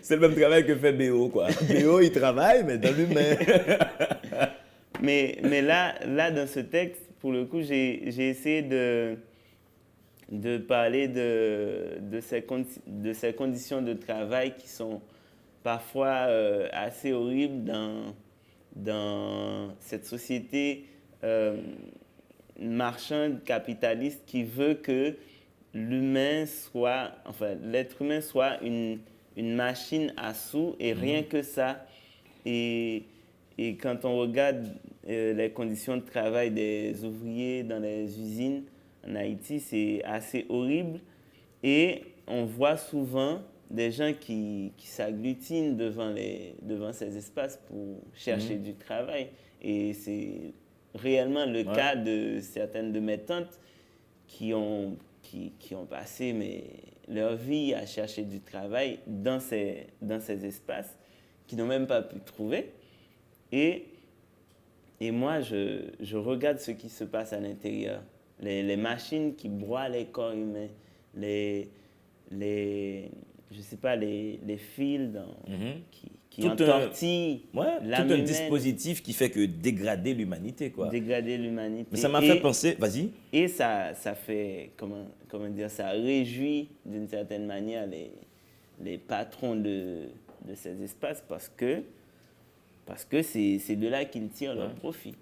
C'est le même travail que fait BO, quoi. BO, il travaille, mais dans l'humain. mais là, dans ce texte, pour le coup, j'ai essayé de parler de ces conditions de travail qui sont parfois assez horribles dans cette société marchande, capitaliste, qui veut que l'être humain soit une machine à sous et rien que ça. Et quand on regarde les conditions de travail des ouvriers dans les usines en Haïti, c'est assez horrible. Et on voit souvent des gens qui s'agglutinent devant ces espaces pour chercher du travail. Et c'est réellement le cas de certaines de mes tantes qui ont passé leur vie à chercher du travail dans ces espaces, qui n'ont même pas pu trouver. Et moi, je regarde ce qui se passe à l'intérieur. Les machines qui broient les corps humains, je sais pas, les fils qui entortillent l'âme tout un humaine. dispositif qui fait que dégrader l'humanité, quoi. Dégrader l'humanité. Mais ça m'a fait penser, vas-y. Et ça fait, comment dire, ça réjouit d'une certaine manière les patrons de ces espaces parce que c'est de là qu'ils tirent leur profit.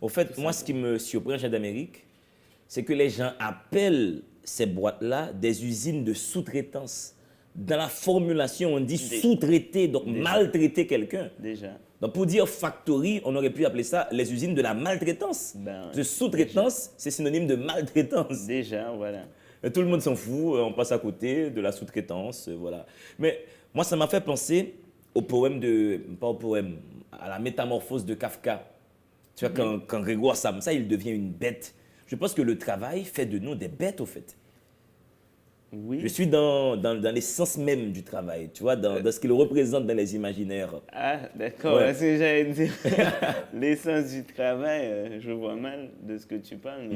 Au fait, moi, ce qui me surprend, Jean d'Amérique, c'est que les gens appellent ces boîtes-là des usines de sous-traitance. Dans la formulation, on dit sous-traiter, donc maltraiter quelqu'un. Déjà. Donc pour dire factory, on aurait pu appeler ça les usines de la maltraitance. De sous-traitance, c'est synonyme de maltraitance. Déjà, voilà. Et tout le monde s'en fout, on passe à côté de la sous-traitance, voilà. Mais moi, ça m'a fait penser au poème pas au poème, à la métamorphose de Kafka. Tu vois, quand Grégoire Samsa, il devient une bête. Je pense que le travail fait de nous des bêtes, au fait. Oui. Je suis dans l'essence même du travail, tu vois, dans ce qu'il représente dans les imaginaires. Ah, d'accord. Ouais. Parce que j'allais dire l'essence du travail, je vois mal de ce que tu parles.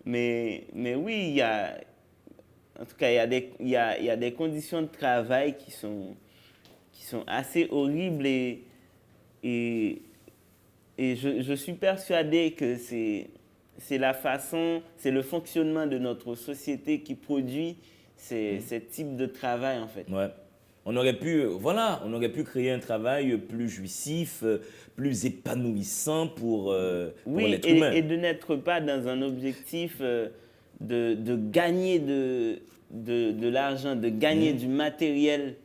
Mais oui, en tout cas, il y a des conditions de travail qui sont assez horribles et je suis persuadé que c'est le fonctionnement de notre société qui produit ces types de travail, en fait. Ouais. On aurait pu créer un travail plus jouissif, plus épanouissant pour l'être humain. Et de n'être pas dans un objectif de gagner de l'argent, de gagner du matériel.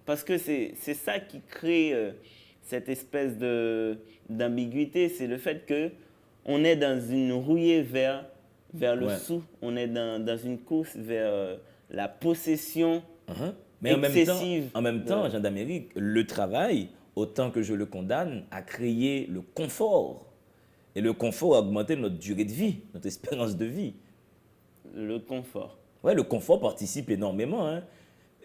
Parce que c'est ça qui crée cette espèce d'ambiguïté, c'est le fait que on est dans une rouillée vers le sou, on est dans une course vers la possession Mais excessive. en même temps, Jean d'Amérique, le travail, autant que je le condamne, a créé le confort. Et le confort a augmenté notre durée de vie, notre espérance de vie. Le confort. Ouais, le confort participe énormément. Hein.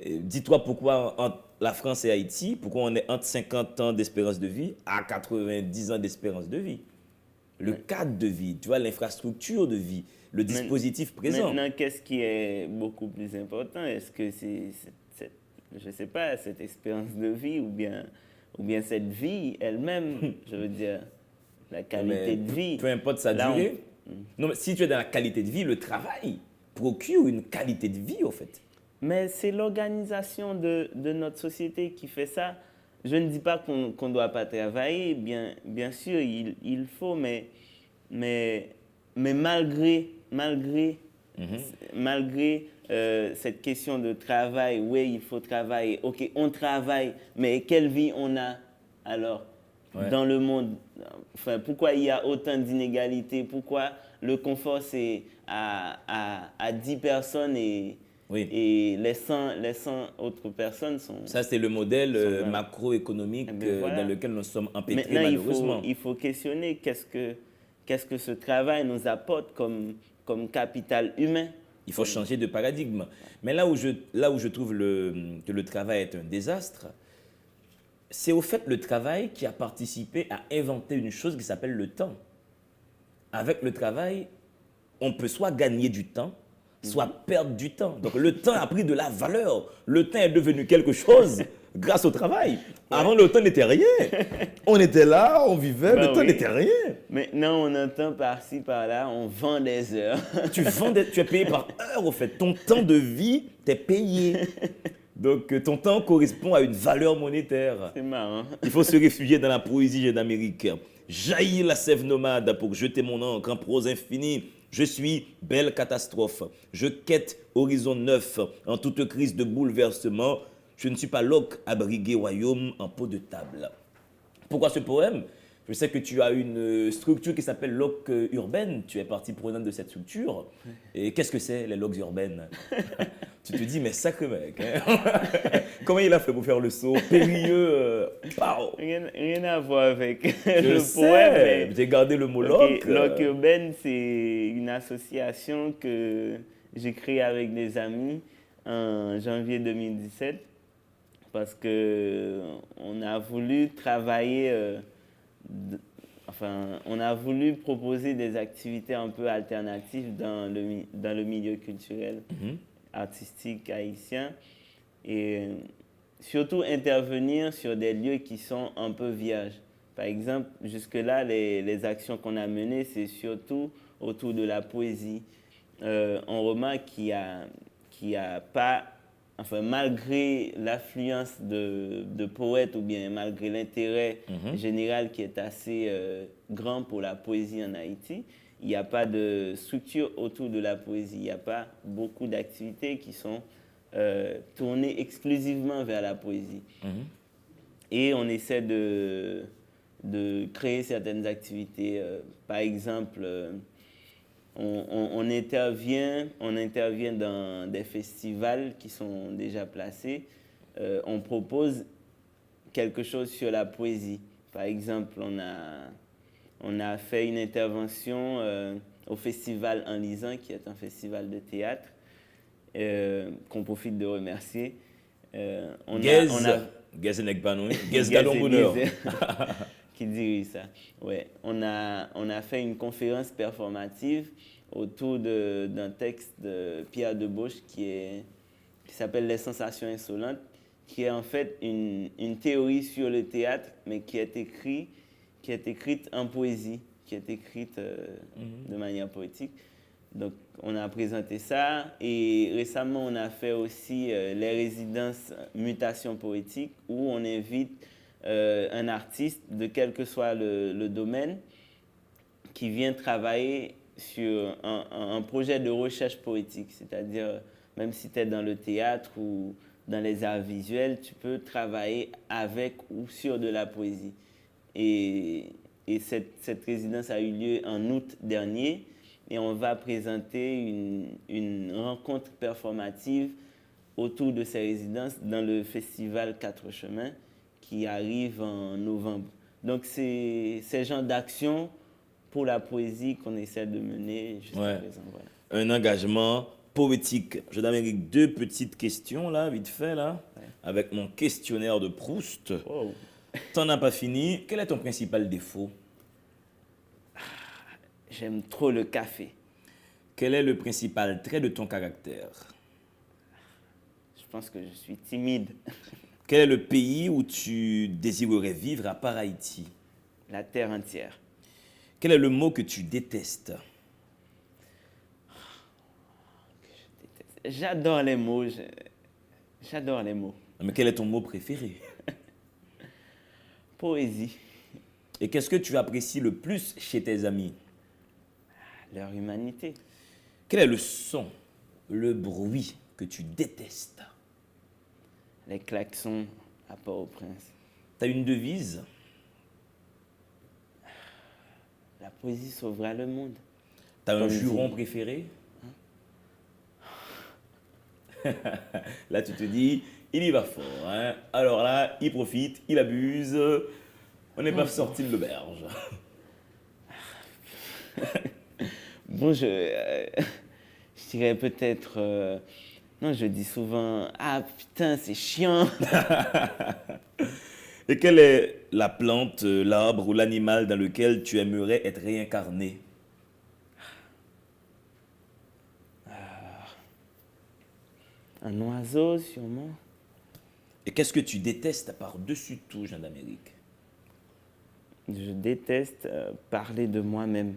Dis-toi pourquoi entre la France et Haïti, pourquoi on est entre 50 ans d'espérance de vie à 90 ans d'espérance de vie. Le cadre de vie, tu vois, l'infrastructure de vie, le dispositif présent. Maintenant, qu'est-ce qui est beaucoup plus important? Est-ce que c'est je ne sais pas, cette espérance de vie ou bien ou bien cette vie elle-même, je veux dire, la Mais qualité de vie. peu importe sa Là, durée. Non, mais si tu es dans la qualité de vie, le travail procure une qualité de vie, au fait. Mais c'est l'organisation de notre société qui fait ça. Je ne dis pas qu'on ne doit pas travailler, bien sûr, il faut, mais malgré cette question de travail, oui, il faut travailler, ok, on travaille, mais quelle vie on a alors dans le monde? Enfin, pourquoi il y a autant d'inégalités? Pourquoi le confort, c'est à 10 personnes et les 100 autres personnes sont... Ça, c'est le modèle vraiment- macroéconomique Voilà. dans lequel nous sommes empêtrés, Maintenant, malheureusement. il faut questionner qu'est-ce que ce travail nous apporte comme capital humain. Il faut changer de paradigme. Mais là où je trouve que le travail est un désastre, c'est au fait le travail qui a participé à inventer une chose qui s'appelle le temps. Avec le travail, on peut soit gagner du temps, soit perdre du temps. Donc le temps a pris de la valeur. Le temps est devenu quelque chose grâce au travail. Avant, le temps n'était rien. On était là, on vivait, Ben le temps oui. n'était rien. Maintenant, on entend par-ci, par-là, on vend des heures. Tu es payé par heure, au fait. Ton temps de vie, t'es payé. Donc, ton temps correspond à une valeur monétaire. C'est marrant. Il faut se réfugier dans la poésie d'Amérique. Jaillit la sève nomade pour jeter mon encre en prose infinie. Je suis belle catastrophe. Je quête horizon neuf en toute crise de bouleversement. Je ne suis pas Locke à briguer royaume en peau de table. Pourquoi ce poème? Je sais que tu as une structure qui s'appelle Locke urbaine. Tu es partie prenante de cette structure. Et qu'est-ce que c'est, les loques urbaines? Tu te dis, mais sacré mec. Hein. Comment il a fait pour faire le saut périlleux pow. Rien à voir avec Je le sais, poème. j'ai gardé le mot Ok, Locke. Locke Urbaine, c'est une association que j'ai créée avec des amis en janvier 2017 parce que on a voulu travailler, on a voulu proposer des activités un peu alternatives dans le milieu culturel, artistique haïtien et surtout intervenir sur des lieux qui sont un peu vierges. Par exemple, jusque-là, les actions qu'on a menées, c'est surtout autour de la poésie. On remarque qu'il y a pas, enfin, malgré l'affluence de poètes ou bien malgré l'intérêt général qui est assez grand pour la poésie en Haïti, il n'y a pas de structure autour de la poésie. Il n'y a pas beaucoup d'activités qui sont tournées exclusivement vers la poésie. Et on essaie de créer certaines activités. Par exemple, on intervient dans des festivals qui sont déjà placés. On propose quelque chose sur la poésie. Par exemple, on a fait une intervention au festival En Lisant, qui est un festival de théâtre, qu'on profite de remercier. Gaz Nekbanoui, Gaz Galon Bonheur. Qui dirige ça. Ouais. On a fait une conférence performative autour d'un texte de Pierre Debauche qui s'appelle Les sensations insolentes, qui est en fait une théorie sur le théâtre, mais qui est écrite en poésie, qui est écrite de manière poétique. Donc, on a présenté ça et récemment, on a fait aussi les résidences Mutation poétique où on invite un artiste, de quel que soit le domaine, qui vient travailler sur un projet de recherche poétique. C'est-à-dire, même si tu es dans le théâtre ou dans les arts visuels, tu peux travailler avec ou sur de la poésie. Et cette résidence a eu lieu en août dernier. Et on va présenter une rencontre performative autour de ces résidences dans le festival Quatre Chemins qui arrive en novembre. Donc, c'est ce genre d'action pour la poésie qu'on essaie de mener jusqu'à présent. Voilà. Un engagement poétique. Je donne avec deux petites questions, là, vite fait, là, avec mon questionnaire de Proust. Wow. T'en as pas fini. Quel est ton principal défaut? J'aime trop le café. Quel est le principal trait de ton caractère? Je pense que je suis timide. Quel est le pays où tu désirerais vivre à part Haïti? La terre entière. Quel est le mot que tu détestes? J'adore les mots. J'adore les mots. Mais quel est ton mot préféré? Poésie. Et qu'est-ce que tu apprécies le plus chez tes amis? Leur humanité. Quel est le son, le bruit que tu détestes? Les klaxons à Port-au-Prince. Tu as une devise? La poésie sauvera le monde. Tu as un Comme juron dit. préféré? Là, tu te dis, il y va fort. Hein? Alors là, il profite, il abuse. On n'est pas sorti de l'auberge. Bon, je dirais peut-être... non, je dis souvent, ah putain, c'est chiant. Et quelle est la plante, l'arbre ou l'animal dans lequel tu aimerais être réincarné? Un oiseau, sûrement. Et qu'est-ce que tu détestes par-dessus tout, Jean d'Amérique? Je déteste parler de moi-même.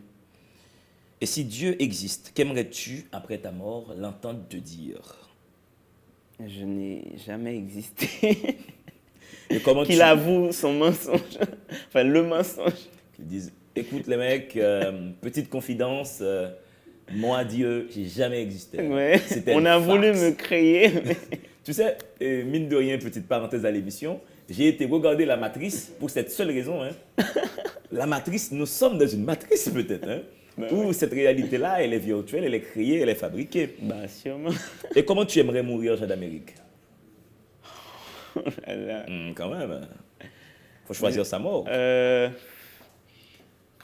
Et si Dieu existe, qu'aimerais-tu, après ta mort, l'entendre te dire? Je n'ai jamais existé. Et comment Qu'il avoue son mensonge. Enfin, le mensonge. Qu'ils disent, écoute les mecs, petite confidence, moi Dieu, j'ai jamais existé. Ouais. C'était On une a voulu farce. me créer. Mais... Tu sais, mine de rien, petite parenthèse à l'émission, j'ai été regarder la matrice pour cette seule raison. Hein. La matrice, nous sommes dans une matrice peut-être, hein, où cette réalité-là, elle est virtuelle, elle est créée, elle est fabriquée. Bah, sûrement. Et comment tu aimerais mourir, Jean d'Amérique? Oh là là. Quand même, faut choisir sa mort.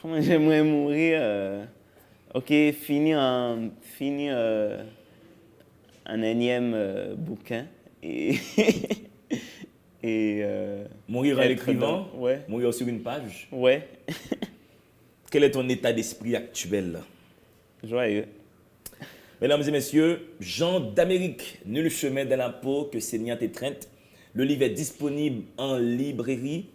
Comment j'aimerais mourir ok, finir un énième bouquin et, et Mourir en être l'écrivant, ouais. mourir sur une page. Ouais, Quel est ton état d'esprit actuel? joyeux. Mesdames et messieurs, Jean d'Amérique, nul chemin dans la peau que saignant étreinte. Le livre est disponible en librairie.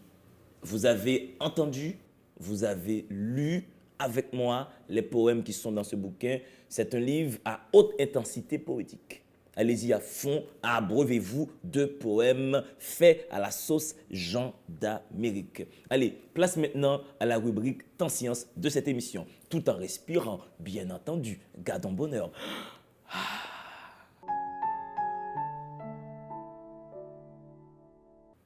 Vous avez entendu, vous avez lu avec moi les poèmes qui sont dans ce bouquin. C'est un livre à haute intensité poétique. Allez-y à fond, abreuvez-vous de poèmes faits à la sauce Jean d'Amérique. Allez, place maintenant à la rubrique Temps Science de cette émission, tout en respirant, bien entendu, gardons bonheur.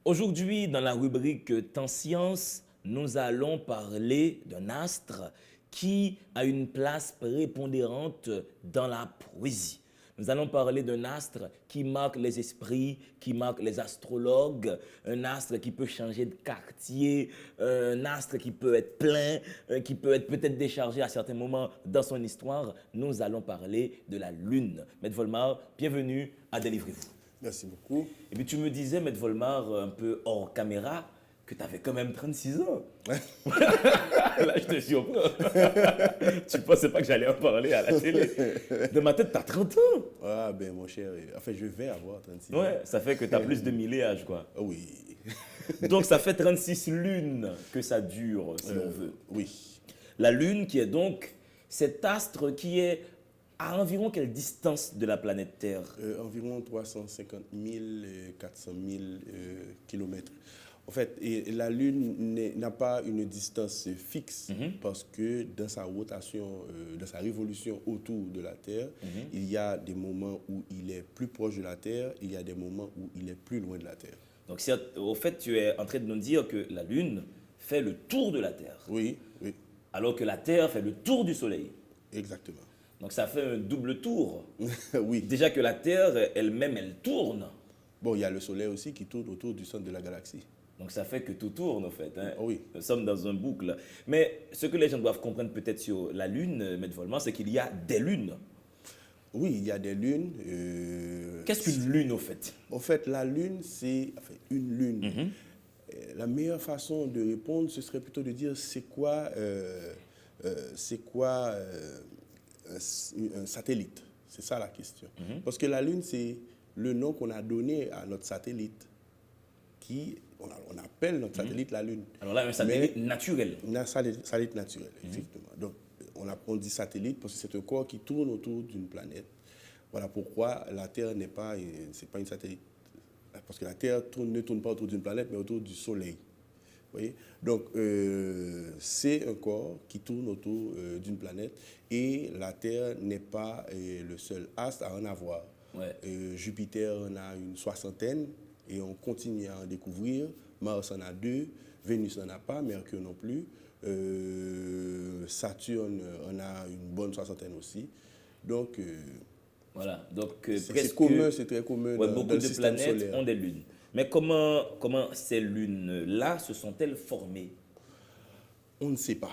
Aujourd'hui, dans la rubrique Temps Science, nous allons parler d'un astre qui a une place prépondérante dans la poésie. Nous allons parler d'un astre qui marque les esprits, qui marque les astrologues, un astre qui peut changer de quartier, un astre qui peut être plein, qui peut être peut-être déchargé à certains moments dans son histoire. Nous allons parler de la Lune. Maître Volmar, bienvenue à Délivrez-vous. Merci beaucoup. Et puis tu me disais, Maître Volmar, un peu hors caméra, que tu avais quand même 36 ans. Là, je te surprends. Tu ne pensais pas que j'allais en parler à la télé. Dans ma tête, tu as 30 ans. Ah ben mon cher, enfin je vais avoir 36 ans. Ouais, ça fait que tu as plus de milléage, quoi. Ah oui. Donc ça fait 36 lunes que ça dure, si on veut. Oui. La Lune qui est donc cet astre qui est à environ quelle distance de la planète Terre? Environ 350 000, 400 000 kilomètres. En fait, et la Lune n'a pas une distance fixe parce que dans sa rotation, dans sa révolution autour de la Terre, il y a des moments où il est plus proche de la Terre, il y a des moments où il est plus loin de la Terre. Donc au fait, tu es en train de nous dire que la Lune fait le tour de la Terre, Oui, oui, alors que la Terre fait le tour du Soleil. exactement. Donc ça fait un double tour. Oui. Déjà que la Terre elle-même, elle tourne. Bon, il y a le Soleil aussi qui tourne autour du centre de la galaxie. Donc ça fait que tout tourne, en fait. Hein. Oui. Nous sommes dans un boucle. Mais ce que les gens doivent comprendre peut-être sur la Lune, Maître Volmar, c'est qu'il y a des lunes. Oui, il y a des lunes. Qu'est-ce qu'une lune, au fait? En fait, la Lune, c'est une lune. La meilleure façon de répondre, ce serait plutôt de dire c'est quoi un satellite. C'est ça la question. Parce que la Lune, c'est le nom qu'on a donné à notre satellite. on appelle notre satellite la Lune. Alors là, un satellite naturel. Un satellite naturel, effectivement. Donc, on dit satellite parce que c'est un corps qui tourne autour d'une planète. Voilà pourquoi la Terre c'est pas une satellite. Parce que la Terre ne tourne pas autour d'une planète, mais autour du Soleil. Vous voyez? Donc, c'est un corps qui tourne autour d'une planète et la Terre n'est pas le seul astre à en avoir. Ouais. Jupiter en a une 60aine et on continue à en découvrir. Mars en a 2, Vénus n'en a pas, Mercure non plus. Saturne en a une bonne 60aine aussi. Donc, voilà. Donc, c'est commun, c'est très commun ouais, dans beaucoup le de système planètes solaire. ont des lunes. Mais comment ces lunes-là se sont-elles formées? On ne sait pas.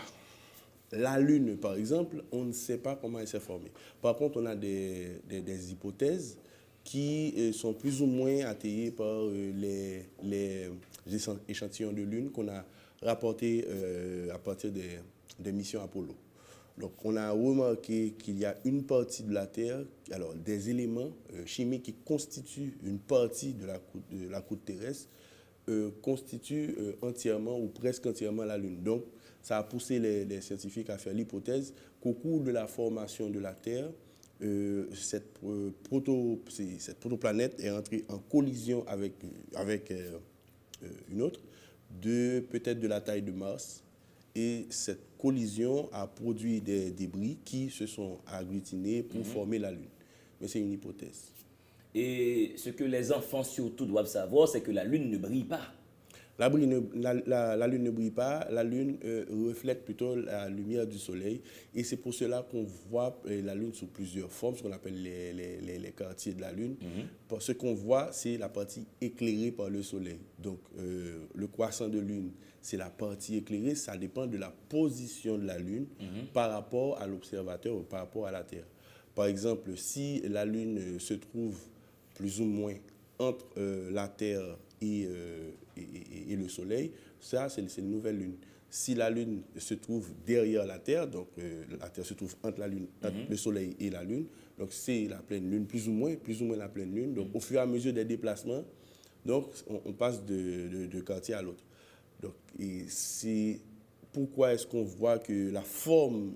La Lune, par exemple, on ne sait pas comment elle s'est formée. Par contre, on a des hypothèses qui sont plus ou moins atteignées par les échantillons de Lune qu'on a rapportés à partir des missions Apollo. Donc, on a remarqué qu'il y a une partie de la Terre, alors des éléments chimiques qui constituent une partie de la croûte terrestre, constituent entièrement ou presque entièrement la Lune. Donc, ça a poussé les scientifiques à faire l'hypothèse qu'au cours de la formation de la Terre, cette protoplanète est entrée en collision avec une autre, peut-être de la taille de Mars. Et cette collision a produit des débris qui se sont agglutinés pour former la Lune. Mais c'est une hypothèse. Et ce que les enfants surtout doivent savoir, c'est que la Lune ne brille pas. La Lune ne brille pas, la Lune reflète plutôt la lumière du Soleil. Et c'est pour cela qu'on voit la Lune sous plusieurs formes, ce qu'on appelle les quartiers de la Lune. Ce qu'on voit, c'est la partie éclairée par le Soleil. Donc, le croissant de Lune, c'est la partie éclairée, ça dépend de la position de la Lune par rapport à l'observateur ou par rapport à la Terre. Par exemple, si la Lune se trouve plus ou moins entre la Terre et le Soleil, ça, c'est une nouvelle Lune. Si la Lune se trouve derrière la Terre, donc la Terre se trouve entre le Soleil et la Lune, donc c'est la pleine Lune, plus ou moins la pleine Lune. Donc, au fur et à mesure des déplacements, donc, on passe de quartier à l'autre. Donc, et c'est pourquoi est-ce qu'on voit que la forme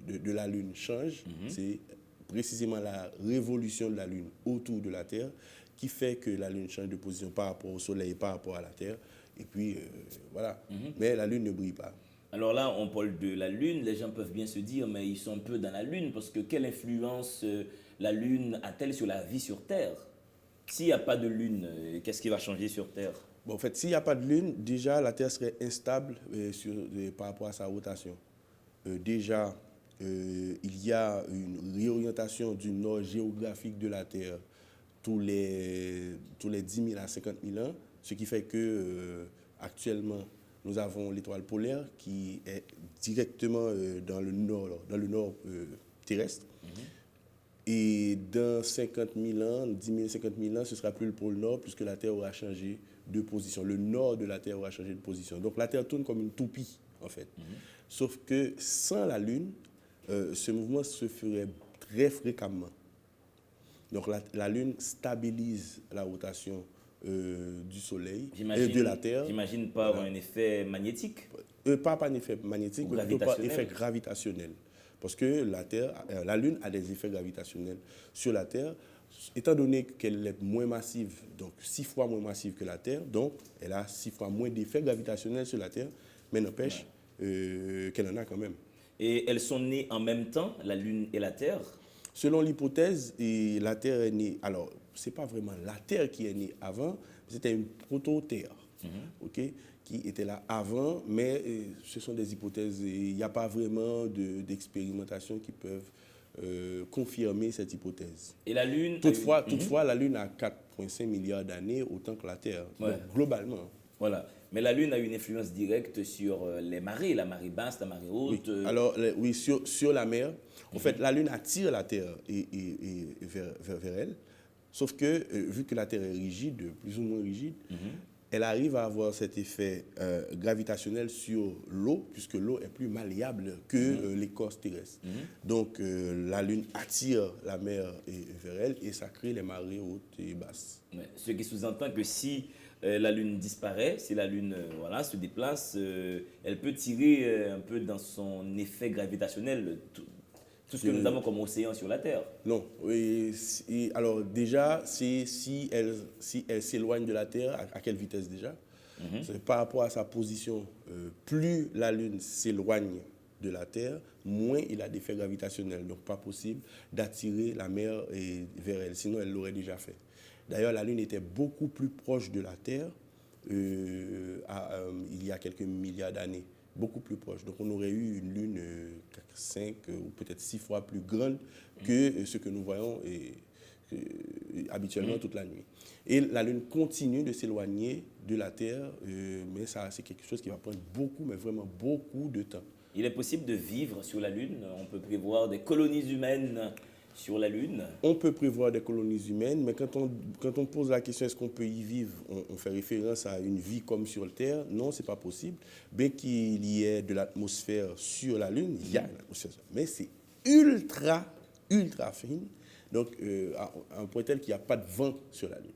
de la Lune change, c'est précisément la révolution de la Lune autour de la Terre qui fait que la Lune change de position par rapport au Soleil et par rapport à la Terre. Et puis, voilà. Mais la Lune ne brille pas. Alors là, on parle de la Lune. Les gens peuvent bien se dire, mais ils sont un peu dans la Lune, parce que quelle influence la Lune a-t-elle sur la vie sur Terre? S'il n'y a pas de Lune, qu'est-ce qui va changer sur Terre? Bon, en fait, s'il n'y a pas de Lune, déjà, la Terre serait instable par rapport à sa rotation. Déjà, il y a une réorientation du nord géographique de la Terre tous les 10 000 à 50 000 ans, ce qui fait que actuellement, nous avons l'étoile polaire qui est directement dans le nord terrestre. Et dans 50 000 ans, 10 000, 50 000 ans, ce ne sera plus le pôle nord puisque la Terre aura changé de position. Le nord de la Terre aura changé de position. Donc la Terre tourne comme une toupie, en fait. Sauf que sans la Lune, ce mouvement se ferait très fréquemment. Donc la Lune stabilise la rotation du Soleil et de la Terre. J'imagine par un effet magnétique. Pas un effet magnétique, mais plutôt par effet gravitationnel. Parce que la Lune a des effets gravitationnels sur la Terre, étant donné qu'elle est moins massive, donc 6 fois moins massive que la Terre, donc elle a 6 fois moins d'effets gravitationnels sur la Terre, mais n'empêche qu'elle en a quand même. Et elles sont nées en même temps, la Lune et la Terre? Selon l'hypothèse, la Terre est née. Alors, ce n'est pas vraiment la Terre qui est née avant, c'était une proto-Terre, qui était là avant, mais ce sont des hypothèses. Il n'y a pas vraiment d'expérimentations qui peuvent confirmer cette hypothèse. Et la Lune. Toutefois, la Lune a 4,5 milliards d'années, autant que la Terre, donc, globalement. Voilà. Mais la Lune a une influence directe sur les marées, la marée basse, la marée haute. Oui. Alors, oui, sur la mer, en fait, la Lune attire la Terre vers elle, sauf que, vu que la Terre est rigide, plus ou moins rigide, elle arrive à avoir cet effet gravitationnel sur l'eau, puisque l'eau est plus malléable que l'écorce terrestre. Donc, la Lune attire la mer vers elle et ça crée les marées hautes et basses. Ce qui sous-entend que si la Lune disparaît, si la Lune voilà, se déplace, elle peut tirer un peu dans son effet gravitationnel tout ce que nous avons comme océan sur la Terre. Non. Alors déjà, c'est si elle s'éloigne de la Terre, à quelle vitesse déjà? C'est par rapport à sa position, plus la Lune s'éloigne de la Terre, moins il a d'effet gravitationnel. Donc pas possible d'attirer la mer vers elle, sinon elle l'aurait déjà fait. D'ailleurs, la Lune était beaucoup plus proche de la Terre il y a quelques milliards d'années, beaucoup plus proche. Donc on aurait eu une Lune 5 ou peut-être 6 fois plus grande que ce que nous voyons habituellement toute la nuit. Et la Lune continue de s'éloigner de la Terre, mais ça, c'est quelque chose qui va prendre beaucoup, mais vraiment beaucoup de temps. Il est possible de vivre sur la Lune. On peut prévoir des colonies humaines sur la Lune. On peut prévoir des colonies humaines, mais quand on pose la question est-ce qu'on peut y vivre, on fait référence à une vie comme sur la Terre. Non, ce n'est pas possible. Bien qu'il y ait de l'atmosphère sur la Lune, il y a une atmosphère, mais c'est ultra, ultra fine. Donc, à un point tel qu'il n'y a pas de vent sur la Lune.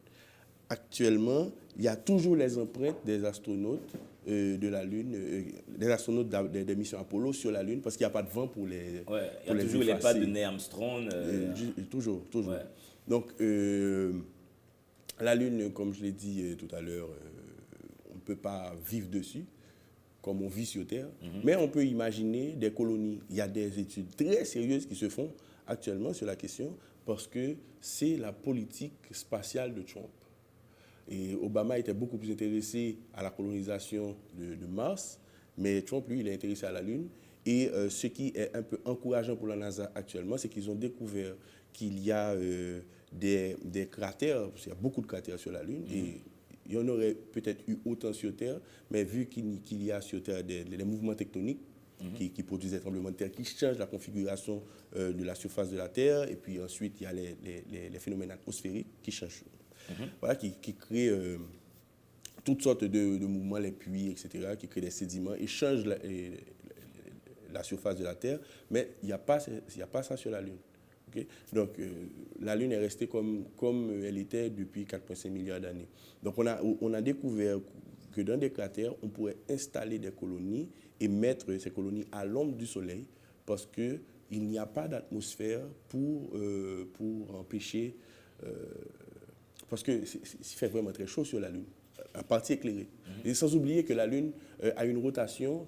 Actuellement, il y a toujours les empreintes des astronautes de la Lune, des astronautes des missions Apollo sur la Lune, parce qu'il n'y a pas de vent pour les ouais, il y a toujours les pas de Neil Armstrong. Toujours. Ouais. Donc, la Lune, comme je l'ai dit tout à l'heure, on ne peut pas vivre dessus, comme on vit sur Terre, mais on peut imaginer des colonies. Il y a des études très sérieuses qui se font actuellement sur la question, parce que c'est la politique spatiale de Trump. Et Obama était beaucoup plus intéressé à la colonisation de Mars, mais Trump, lui, il est intéressé à la Lune. Et ce qui est un peu encourageant pour la NASA actuellement, c'est qu'ils ont découvert qu'il y a des cratères, parce qu'il y a beaucoup de cratères sur la Lune, et il y en aurait peut-être eu autant sur Terre, mais vu qu'il y a sur Terre des mouvements tectoniques, qui produisent des tremblements de terre, qui changent la configuration de la surface de la Terre, et puis ensuite il y a les phénomènes atmosphériques qui changent, voilà, qui créent toutes sortes de mouvements, les pluies, etc., qui créent des sédiments et changent la surface de la Terre, mais il n'y a pas ça sur la Lune. Okay? Donc la Lune est restée comme elle était depuis 4,5 milliards d'années. Donc on a découvert que dans des cratères, on pourrait installer des colonies et mettre ces colonies à l'ombre du Soleil, parce qu'il n'y a pas d'atmosphère pour empêcher, parce qu'il fait vraiment très chaud sur la Lune, en partie éclairée. Et sans oublier que la Lune a une rotation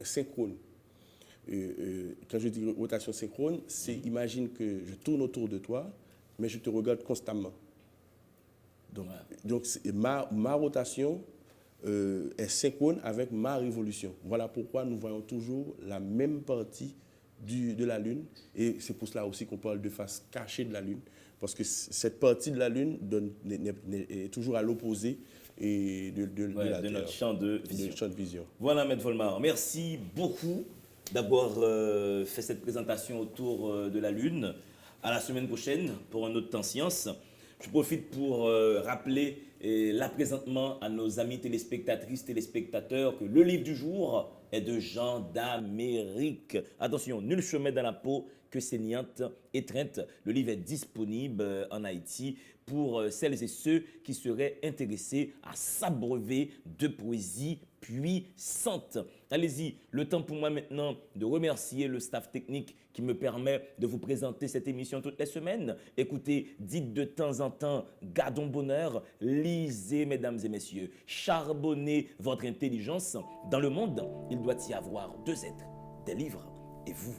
synchrone. Quand je dis rotation synchrone, c'est imagine que je tourne autour de toi, mais je te regarde constamment. Donc ma rotation est synchrone avec ma révolution. Voilà pourquoi nous voyons toujours la même partie de la Lune, et c'est pour cela aussi qu'on parle de face cachée de la Lune, parce que cette partie de la Lune est toujours à l'opposé de notre champ de vision. Voilà, Maître Volmar, merci beaucoup d'avoir fait cette présentation autour de la Lune. À la semaine prochaine pour un autre temps science. Je profite pour rappeler là présentement à nos amis téléspectatrices, téléspectateurs que le livre du jour est de Jean d'Amérique. Attention, nul chemin dans la peau que saignante, étreinte. Le livre est disponible en Haïti pour celles et ceux qui seraient intéressés à s'abreuver de poésie puissante. Allez-y, le temps pour moi maintenant de remercier le staff technique qui me permet de vous présenter cette émission toutes les semaines. Écoutez, dites de temps en temps, gardons bonheur, lisez mesdames et messieurs, charbonnez votre intelligence. Dans le monde, il doit y avoir deux êtres, des livres et vous.